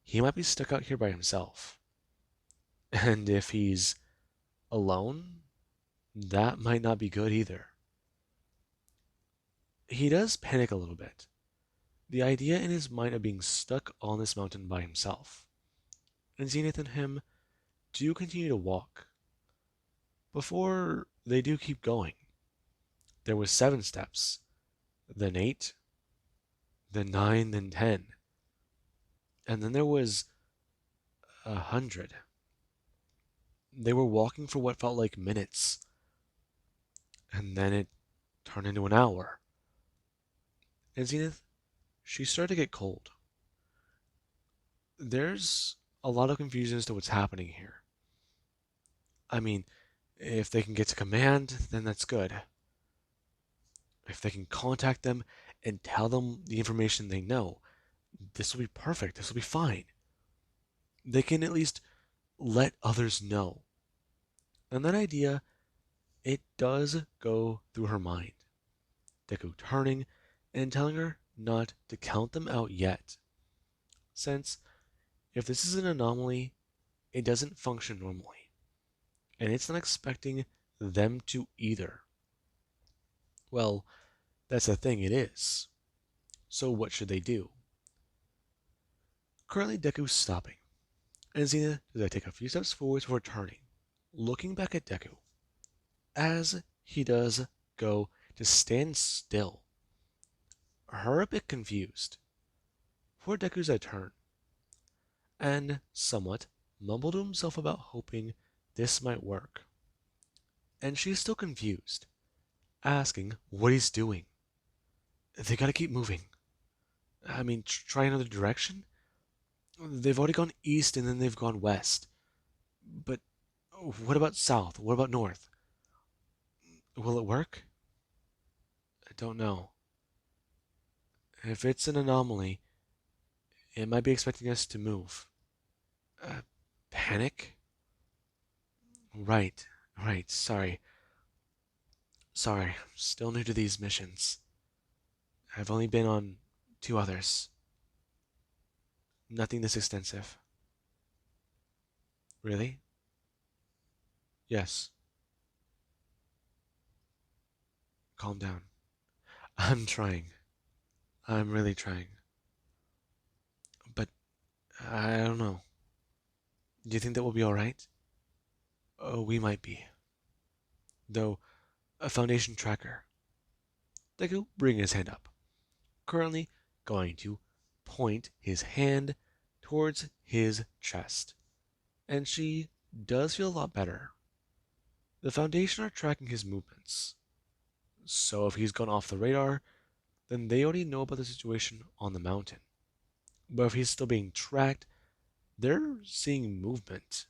he might be stuck out here by himself. And if he's alone, that might not be good either. He does panic a little bit. The idea in his mind of being stuck on this mountain by himself. And Zenith and him do continue to walk. Before they do keep going, there was 7 steps, then 8, then 9, then 10. And then there was 100. They were walking for what felt like minutes, and then it turned into an hour. And Zenith, she started to get cold. There's a lot of confusion as to what's happening here. I mean, if they can get to command, then that's good. If they can contact them and tell them the information they know, this will be perfect. This will be fine. They can at least let others know. And that idea, it does go through her mind. Deku turning and telling her not to count them out yet, since if this is an anomaly, it doesn't function normally, and it's not expecting them to either. Well, that's the thing, it is. So what should they do? Currently, Deku's stopping, and Xena does take a few steps forward before turning, looking back at Deku, as he does go to stand still, her a bit confused. For Deku's a turn, and somewhat mumbled to himself about hoping this might work. And she's still confused, asking what he's doing. They gotta keep moving. I mean, try another direction? They've already gone east and then they've gone west. But what about south? What about north? Will it work? I don't know. If it's an anomaly, it might be expecting us to move. Panic? Right, right, sorry. Sorry, I'm still new to these missions. I've only been on 2 others. Nothing this extensive. Really? Yes. Calm down. I'm trying. I'm really trying. But I don't know. Do you think that we'll be alright? Oh, we might be. Though, a Foundation tracker. Deku bring his hand up. Currently going to point his hand towards his chest. And she does feel a lot better. The Foundation are tracking his movements. So if he's gone off the radar, then they already know about the situation on the mountain. But if he's still being tracked, they're seeing movement.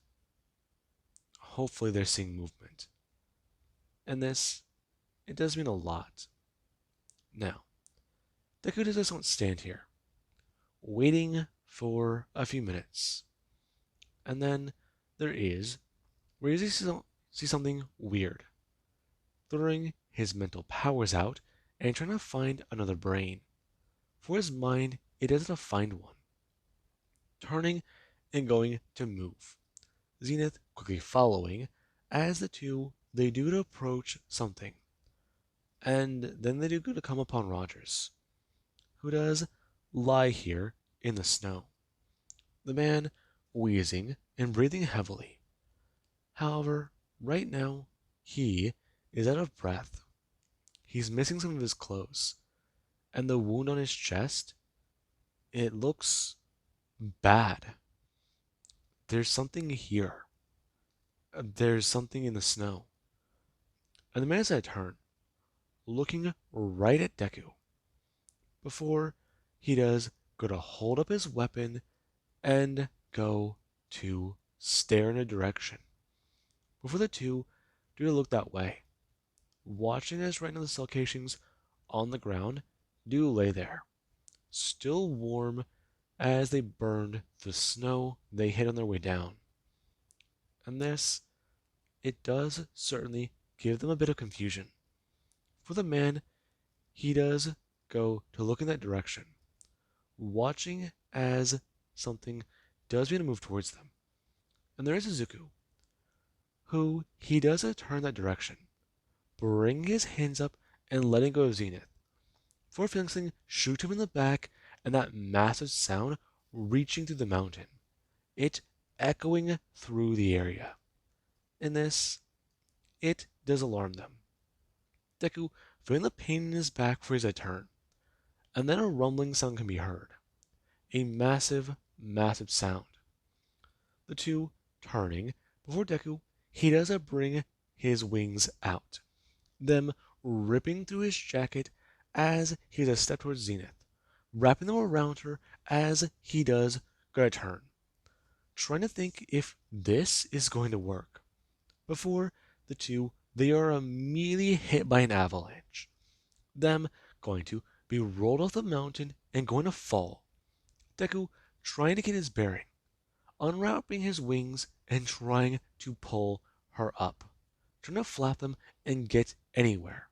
Hopefully they're seeing movement. And this, it does mean a lot. Now, Deku just won't stand here, waiting for a few minutes. And then there is, where he sees something weird, throwing his mental powers out and trying to find another brain. For his mind, it doesn't find one. Turning and going to move. Zenith quickly following, as the two, they do to approach something. And then they do go to come upon Rogers, who does lie here in the snow. The man wheezing and breathing heavily. However, right now, he is out of breath. He's missing some of his clothes, and the wound on his chest, it looks bad. There's something here. There's something in the snow. And the man as I turn, looking right at Deku. Before he does go to hold up his weapon and go to stare in a direction. Before the two do look that way, watching as right now the cell casings on the ground do lay there, still warm as they burned the snow they hit on their way down. And this, it does certainly give them a bit of confusion. For the man, he does go to look in that direction, watching as something does begin to move towards them. And there is Izuku, who he does turn that direction, bring his hands up and letting go of Zenith. Before feeling something shoot him in the back and that massive sound reaching through the mountain, it echoing through the area. In this, it does alarm them. Deku feeling the pain in his back before his turn, and then a rumbling sound can be heard. A massive, massive sound. The two turning, before Deku, he does bring his wings out, them ripping through his jacket as he does step towards Zenith, wrapping them around her as he does go to turn, trying to think if this is going to work. Before the two, they are immediately hit by an avalanche, them going to be rolled off the mountain and going to fall. Deku trying to get his bearing, unwrapping his wings and trying to pull her up, trying to flap them and get anywhere.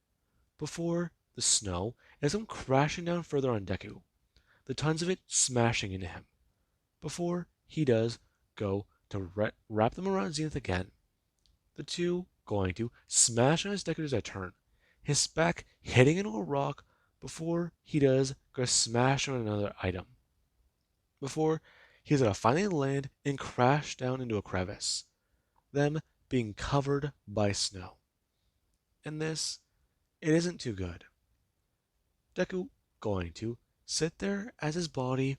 Before the snow as him crashing down further on Deku, the tons of it smashing into him. Before he does go to wrap them around Zenith again, the two going to smash on his Deku as I turn, his back hitting into a rock before he does go smash on another item. Before he's gonna finally land and crash down into a crevice, them being covered by snow. And this, it isn't too good. Deku going to sit there as his body,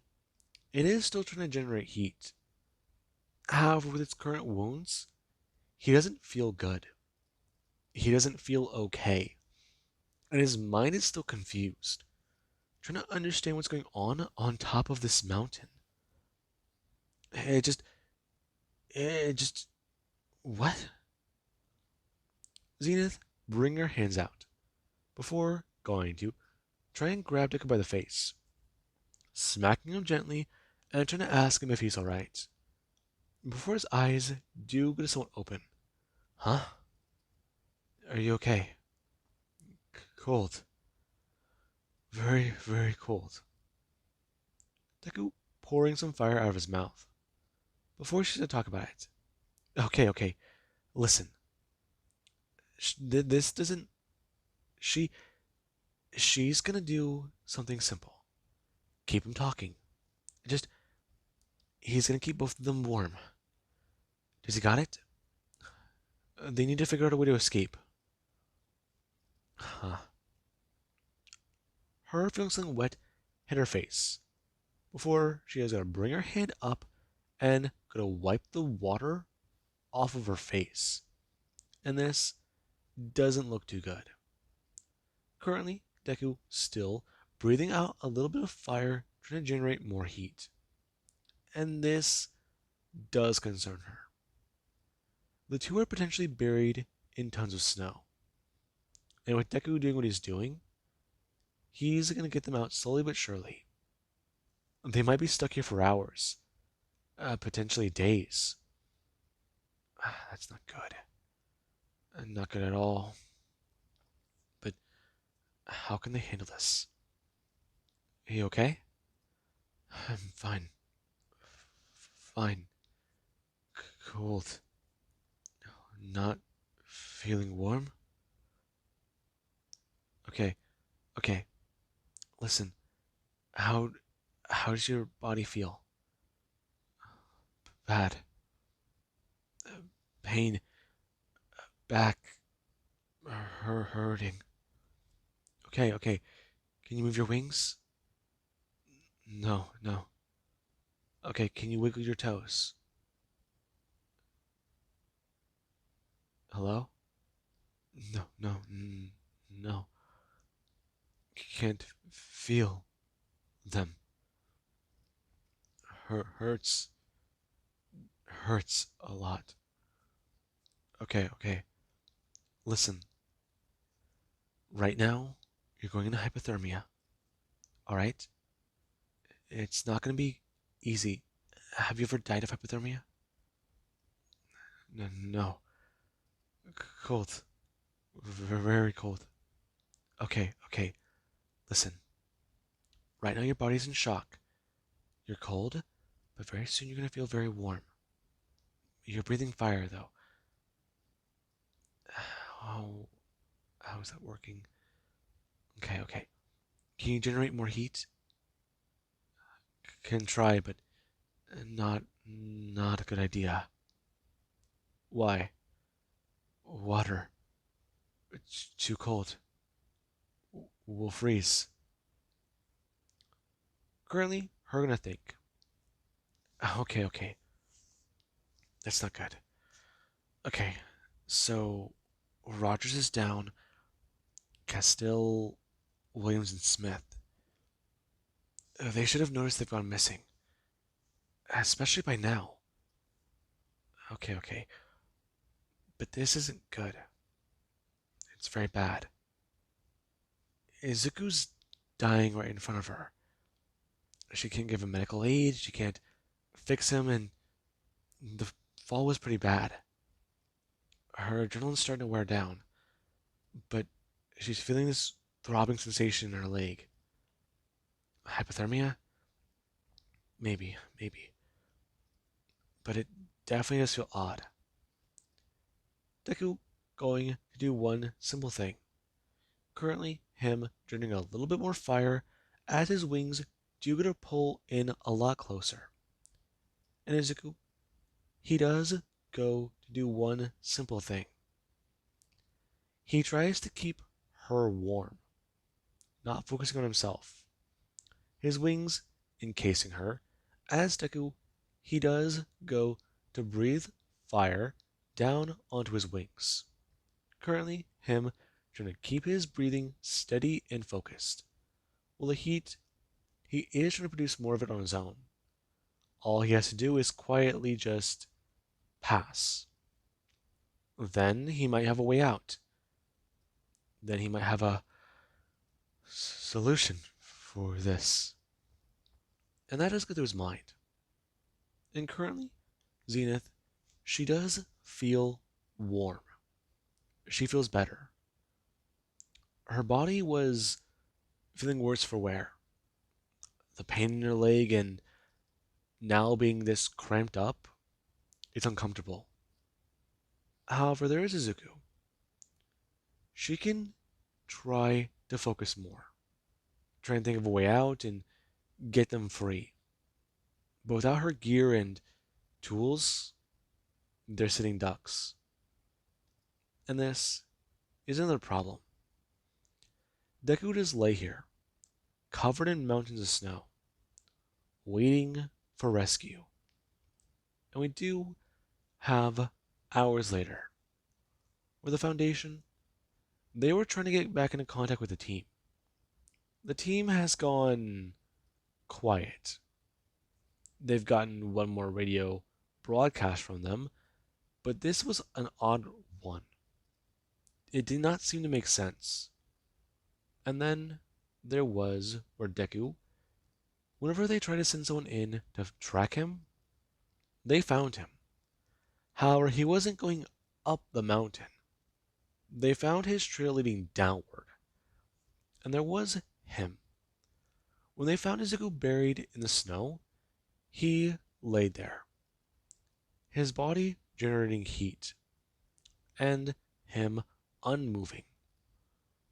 it is still trying to generate heat. However, with its current wounds, he doesn't feel good. He doesn't feel okay. And his mind is still confused, trying to understand what's going on top of this mountain. It just, what? Zenith, bring your hands out before going to try and grab Deku by the face, smacking him gently and trying to ask him if he's alright. Before his eyes do go to somewhat open. Huh? Are you okay? Cold. Very, very cold. Deku pouring some fire out of his mouth. Before she should talk about it. Okay, okay. Listen. This doesn't. She. She's gonna do something simple. Keep him talking. Just. He's gonna keep both of them warm. Does he got it? They need to figure out a way to escape. Huh. Her feeling something wet hit her face. Before she is gonna bring her hand up and gonna wipe the water off of her face. And this doesn't look too good. Currently, Deku still breathing out a little bit of fire, trying to generate more heat. And this does concern her. The two are potentially buried in tons of snow. And with Deku doing what he's doing, he's going to get them out slowly but surely. They might be stuck here for hours, potentially days. That's not good. Not good at all. But how can they handle this? Are you okay? I'm fine. Fine. Cold. Not feeling warm? Okay. Okay. Listen. How how does your body feel? Bad. Pain. Back. Hurting. Okay, okay. Can you move your wings? No, no. Okay, can you wiggle your toes? Hello? No, no, no. can't feel them. Hurts. Hurts a lot. Okay, okay. Listen. Right now, you're going into hypothermia. Alright? It's not gonna be easy. Have you ever died of hypothermia? No. Cold. Very cold. Okay, okay. Listen. Right now your body's in shock. You're cold, but very soon you're gonna feel very warm. You're breathing fire though. How how is that working? Okay, okay. Can you generate more heat? Can try, but not a good idea. Why? Water. It's too cold. We'll freeze. Currently, her gonna think. Okay, okay. That's not good. Okay, so Rogers is down. Castile, Williams, and Smith. They should have noticed they've gone missing, especially by now. Okay, okay. But this isn't good. It's very bad. Izuku's dying right in front of her. She can't give him medical aid, she can't fix him, and the fall was pretty bad. Her adrenaline's starting to wear down, but she's feeling this throbbing sensation in her leg. Hypothermia? Maybe, maybe. But it definitely does feel odd. Deku going to do one simple thing. Currently, him generating a little bit more fire as his wings do get to pull in a lot closer. And Izuku, he does go to do one simple thing. He tries to keep her warm, not focusing on himself. His wings encasing her. As Deku, he does go to breathe fire down onto his wings. Currently, him trying to keep his breathing steady and focused. Well, the heat, he is trying to produce more of it on his own. All he has to do is quietly just pass. Then he might have a way out. Then he might have a solution for this. And that does go through his mind. And currently, Zenith, she does feel warm. She feels better. Her body was feeling worse for wear. The pain in her leg and now being this cramped up, it's uncomfortable. However, there is Izuku. She can try to focus more, try and think of a way out and get them free. But without her gear and tools, they're sitting ducks. And this is another problem. Deku just lay here, covered in mountains of snow, waiting for rescue. And we do have hours later, where the Foundation, they were trying to get back into contact with the team. The team has gone quiet. They've gotten one more radio broadcast from them, but this was an odd one. It did not seem to make sense. And then there was where Deku, whenever they tried to send someone in to track him, they found him. However, he wasn't going up the mountain. They found his trail leading downward. And there was him. When they found Izuku buried in the snow, he laid there, his body generating heat, and him unmoving.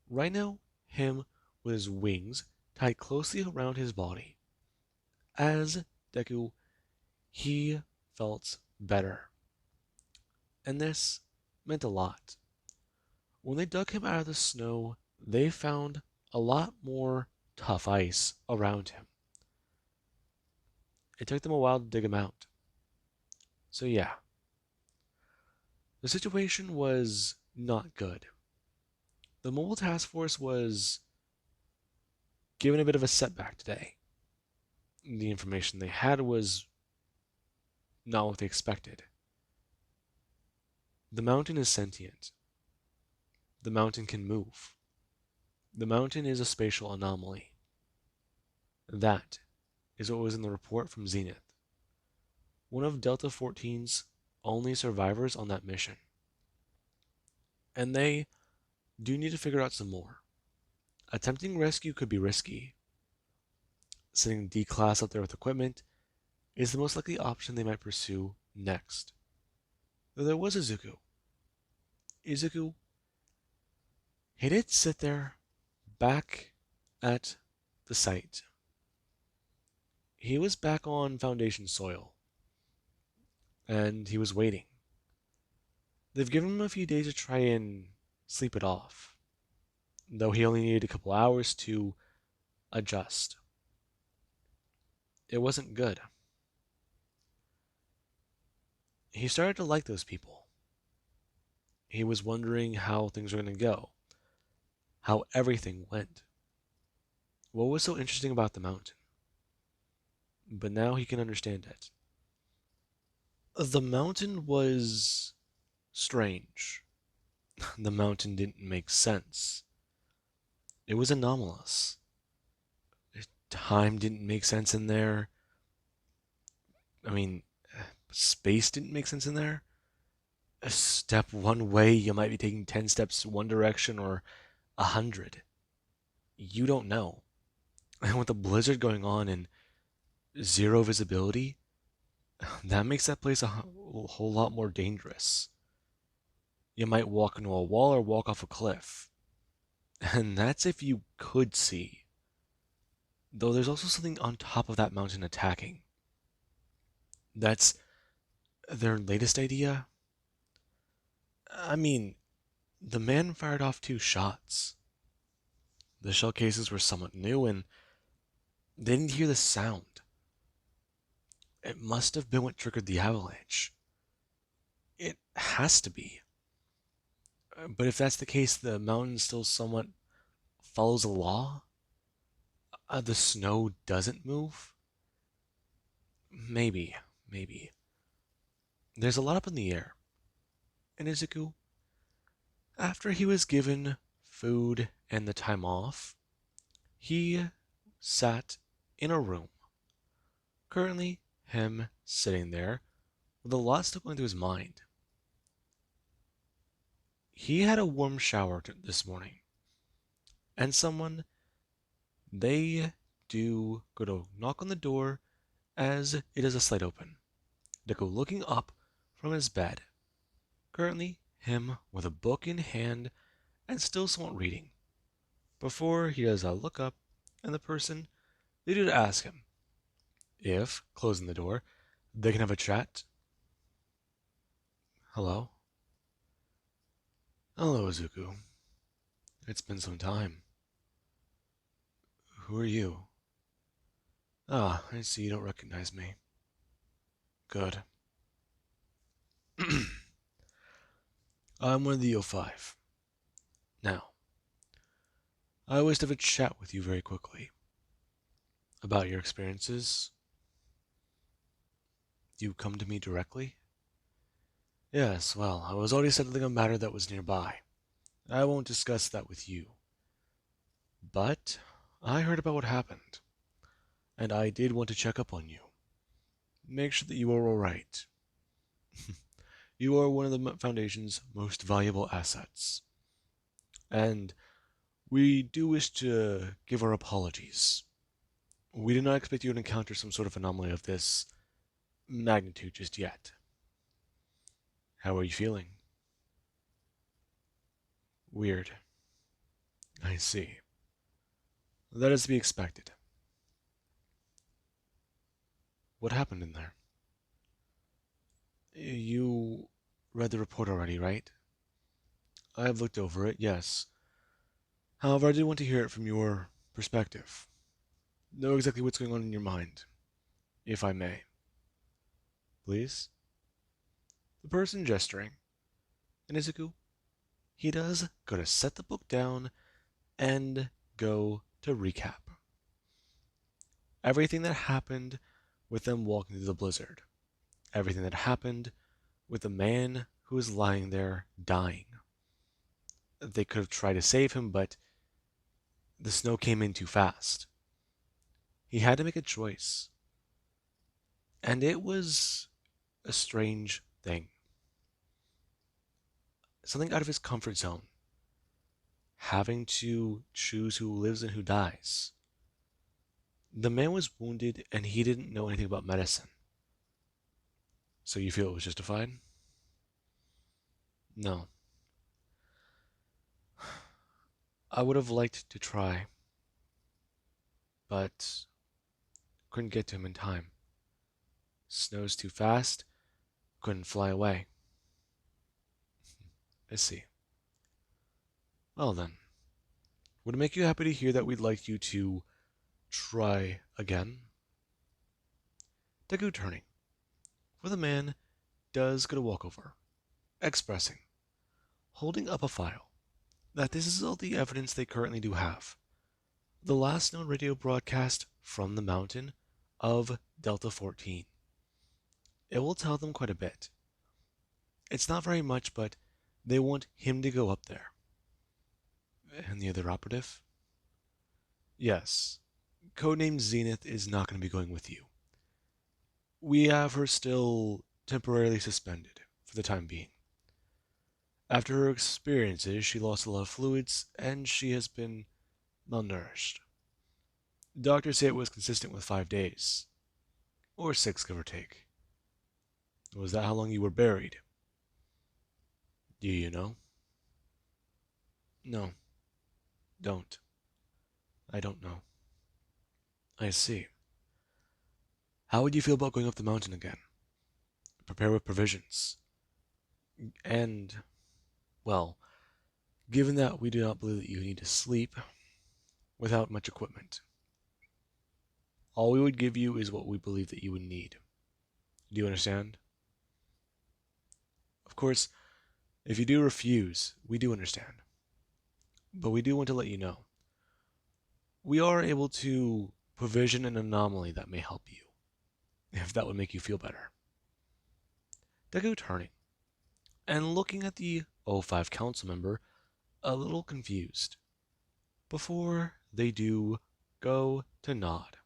Right now, him with his wings tied closely around his body. As Deku, he felt better. And this meant a lot. When they dug him out of the snow, they found a lot more tough ice around him. It took them a while to dig him out. So yeah, the situation was not good. The mobile task force was given a bit of a setback today. The information they had was not what they expected. The mountain is sentient. The mountain can move. The mountain is a spatial anomaly. That is what was in the report from Zenith, one of Delta 14's only survivors on that mission. And they do need to figure out some more. Attempting rescue could be risky. Sending D-Class out there with equipment is the most likely option they might pursue next. Though there was Izuku. Izuku, he did sit there back at the site. He was back on Foundation soil, and he was waiting. They've given him a few days to try and sleep it off, though he only needed a couple hours to adjust. It wasn't good. He started to like those people. He was wondering how things were going to go, how everything went. What was so interesting about the mountain? But now he can understand it. The mountain was strange. The mountain didn't make sense. It was anomalous. Time didn't make sense in there. I mean, space didn't make sense in there. A step one way, you might be taking 10 steps one direction or 100. You don't know. And with a blizzard going on and zero visibility, that makes that place a whole lot more dangerous. You might walk into a wall or walk off a cliff. And that's if you could see. Though there's also something on top of that mountain attacking. That's their latest idea. I mean, the man fired off 2 shots. The shell cases were somewhat new and they didn't hear the sound. It must have been what triggered the avalanche. It has to be. But if that's the case, the mountain still somewhat follows a law? The snow doesn't move? Maybe. There's a lot up in the air. And Izuku, after he was given food and the time off, he sat in a room. Currently, him sitting there with a lot still going through his mind. He had a warm shower this morning, and they do go to knock on the door as it is a slight open. Deku looking up from his bed. Currently, him with a book in hand and still somewhat reading. Before he does a look up, and the person, they do to ask him if, closing the door, they can have a chat. Hello? Hello, Izuku. It's been some time. Who are you? Ah, I see you don't recognize me. Good. I'm one of the O5. Now, I always have a chat with you very quickly about your experiences. You come to me directly? Yes, well, I was already settling a matter that was nearby. I won't discuss that with you. But I heard about what happened, and I did want to check up on you. Make sure that you are alright. You are one of the Foundation's most valuable assets. And we do wish to give our apologies. We did not expect you to encounter some sort of anomaly of this magnitude just yet. How are you feeling? Weird. I see. That is to be expected. What happened in there? You read the report already, right? I have looked over it, yes. However, I do want to hear it from your perspective. Know exactly what's going on in your mind, if I may. Please? The person gesturing. And Izuku, he does go to set the book down and go to recap. Everything that happened with them walking through the blizzard. Everything that happened with the man who was lying there dying. They could have tried to save him, but the snow came in too fast. He had to make a choice. And it was a strange thing. Something out of his comfort zone. Having to choose who lives and who dies. The man was wounded and he didn't know anything about medicine. So you feel it was justified? No. I would have liked to try, but couldn't get to him in time. Snow's too fast, couldn't fly away. I see. Well then, would it make you happy to hear that we'd like you to try again? Deku turning, for the man does get a walkover, expressing, holding up a file, that this is all the evidence they currently do have. The last known radio broadcast from the mountain of Delta 14. It will tell them quite a bit. It's not very much, but they want him to go up there. And the other operative? Yes. Codename Zenith is not going to be going with you. We have her still temporarily suspended for the time being. After her experiences, she lost a lot of fluids and she has been malnourished. Doctors say it was consistent with 5 days, or 6, give or take. Was that how long you were buried? Do you know? No, don't. I don't know. I see. How would you feel about going up the mountain again? Prepare with provisions. And, well, given that we do not believe that you need to sleep without much equipment, all we would give you is what we believe that you would need. Do you understand? Of course, if you do refuse, we do understand. But we do want to let you know. We are able to provision an anomaly that may help you, if that would make you feel better. Deku turning, and looking at the O5 council member, a little confused, before they do go to nod,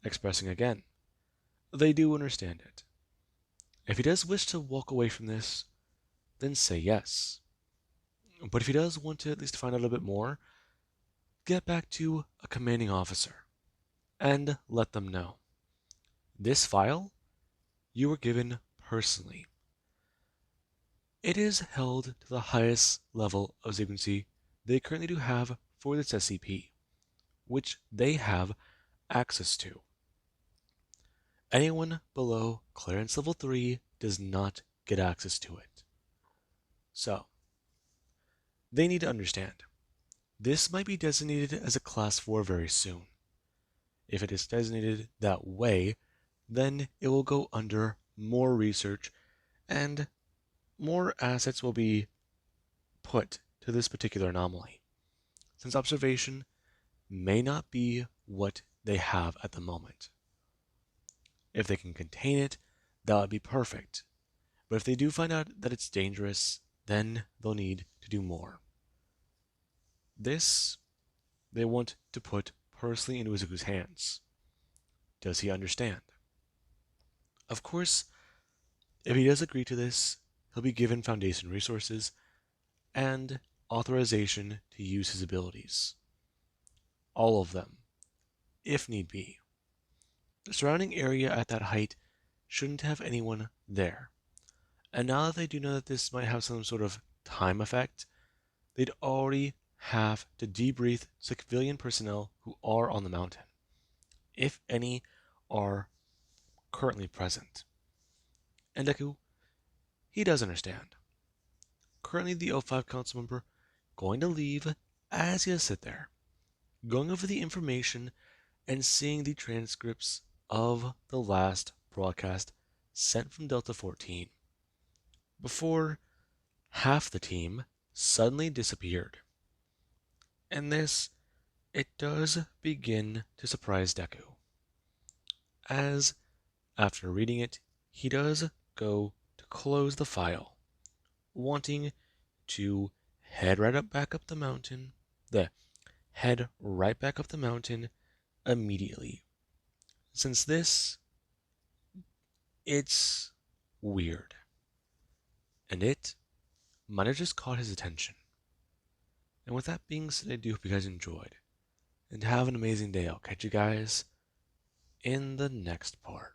expressing again, they do understand it. If he does wish to walk away from this, then say yes. But if he does want to at least find out a little bit more, get back to a commanding officer and let them know. This file you were given personally. It is held to the highest level of secrecy they currently do have for this SCP, which they have access to. Anyone below clearance level 3 does not get access to it. So, they need to understand. This might be designated as a Class 4 very soon. If it is designated that way, then it will go under more research and more assets will be put to this particular anomaly, since observation may not be what they have at the moment. If they can contain it, that would be perfect. But if they do find out that it's dangerous, then they'll need to do more. This, they want to put personally into Izuku's hands. Does he understand? Of course, if he does agree to this, he'll be given Foundation resources and authorization to use his abilities. All of them, if need be. The surrounding area at that height shouldn't have anyone there. And now that they do know that this might have some sort of time effect, they'd already have to debrief civilian personnel who are on the mountain, if any are currently present. And Deku, he does understand. Currently the O5 council member going to leave as he does sit there, going over the information and seeing the transcripts of the last broadcast sent from Delta 14, before half the team suddenly disappeared. And this, it does begin to surprise Deku. as after reading it, he does go to close the file, wanting to head right up back up the mountain, the head right back up the mountain immediately. Since it's weird, and it might have just caught his attention. And with that being said, I do hope you guys enjoyed, and have an amazing day. I'll catch you guys in the next part.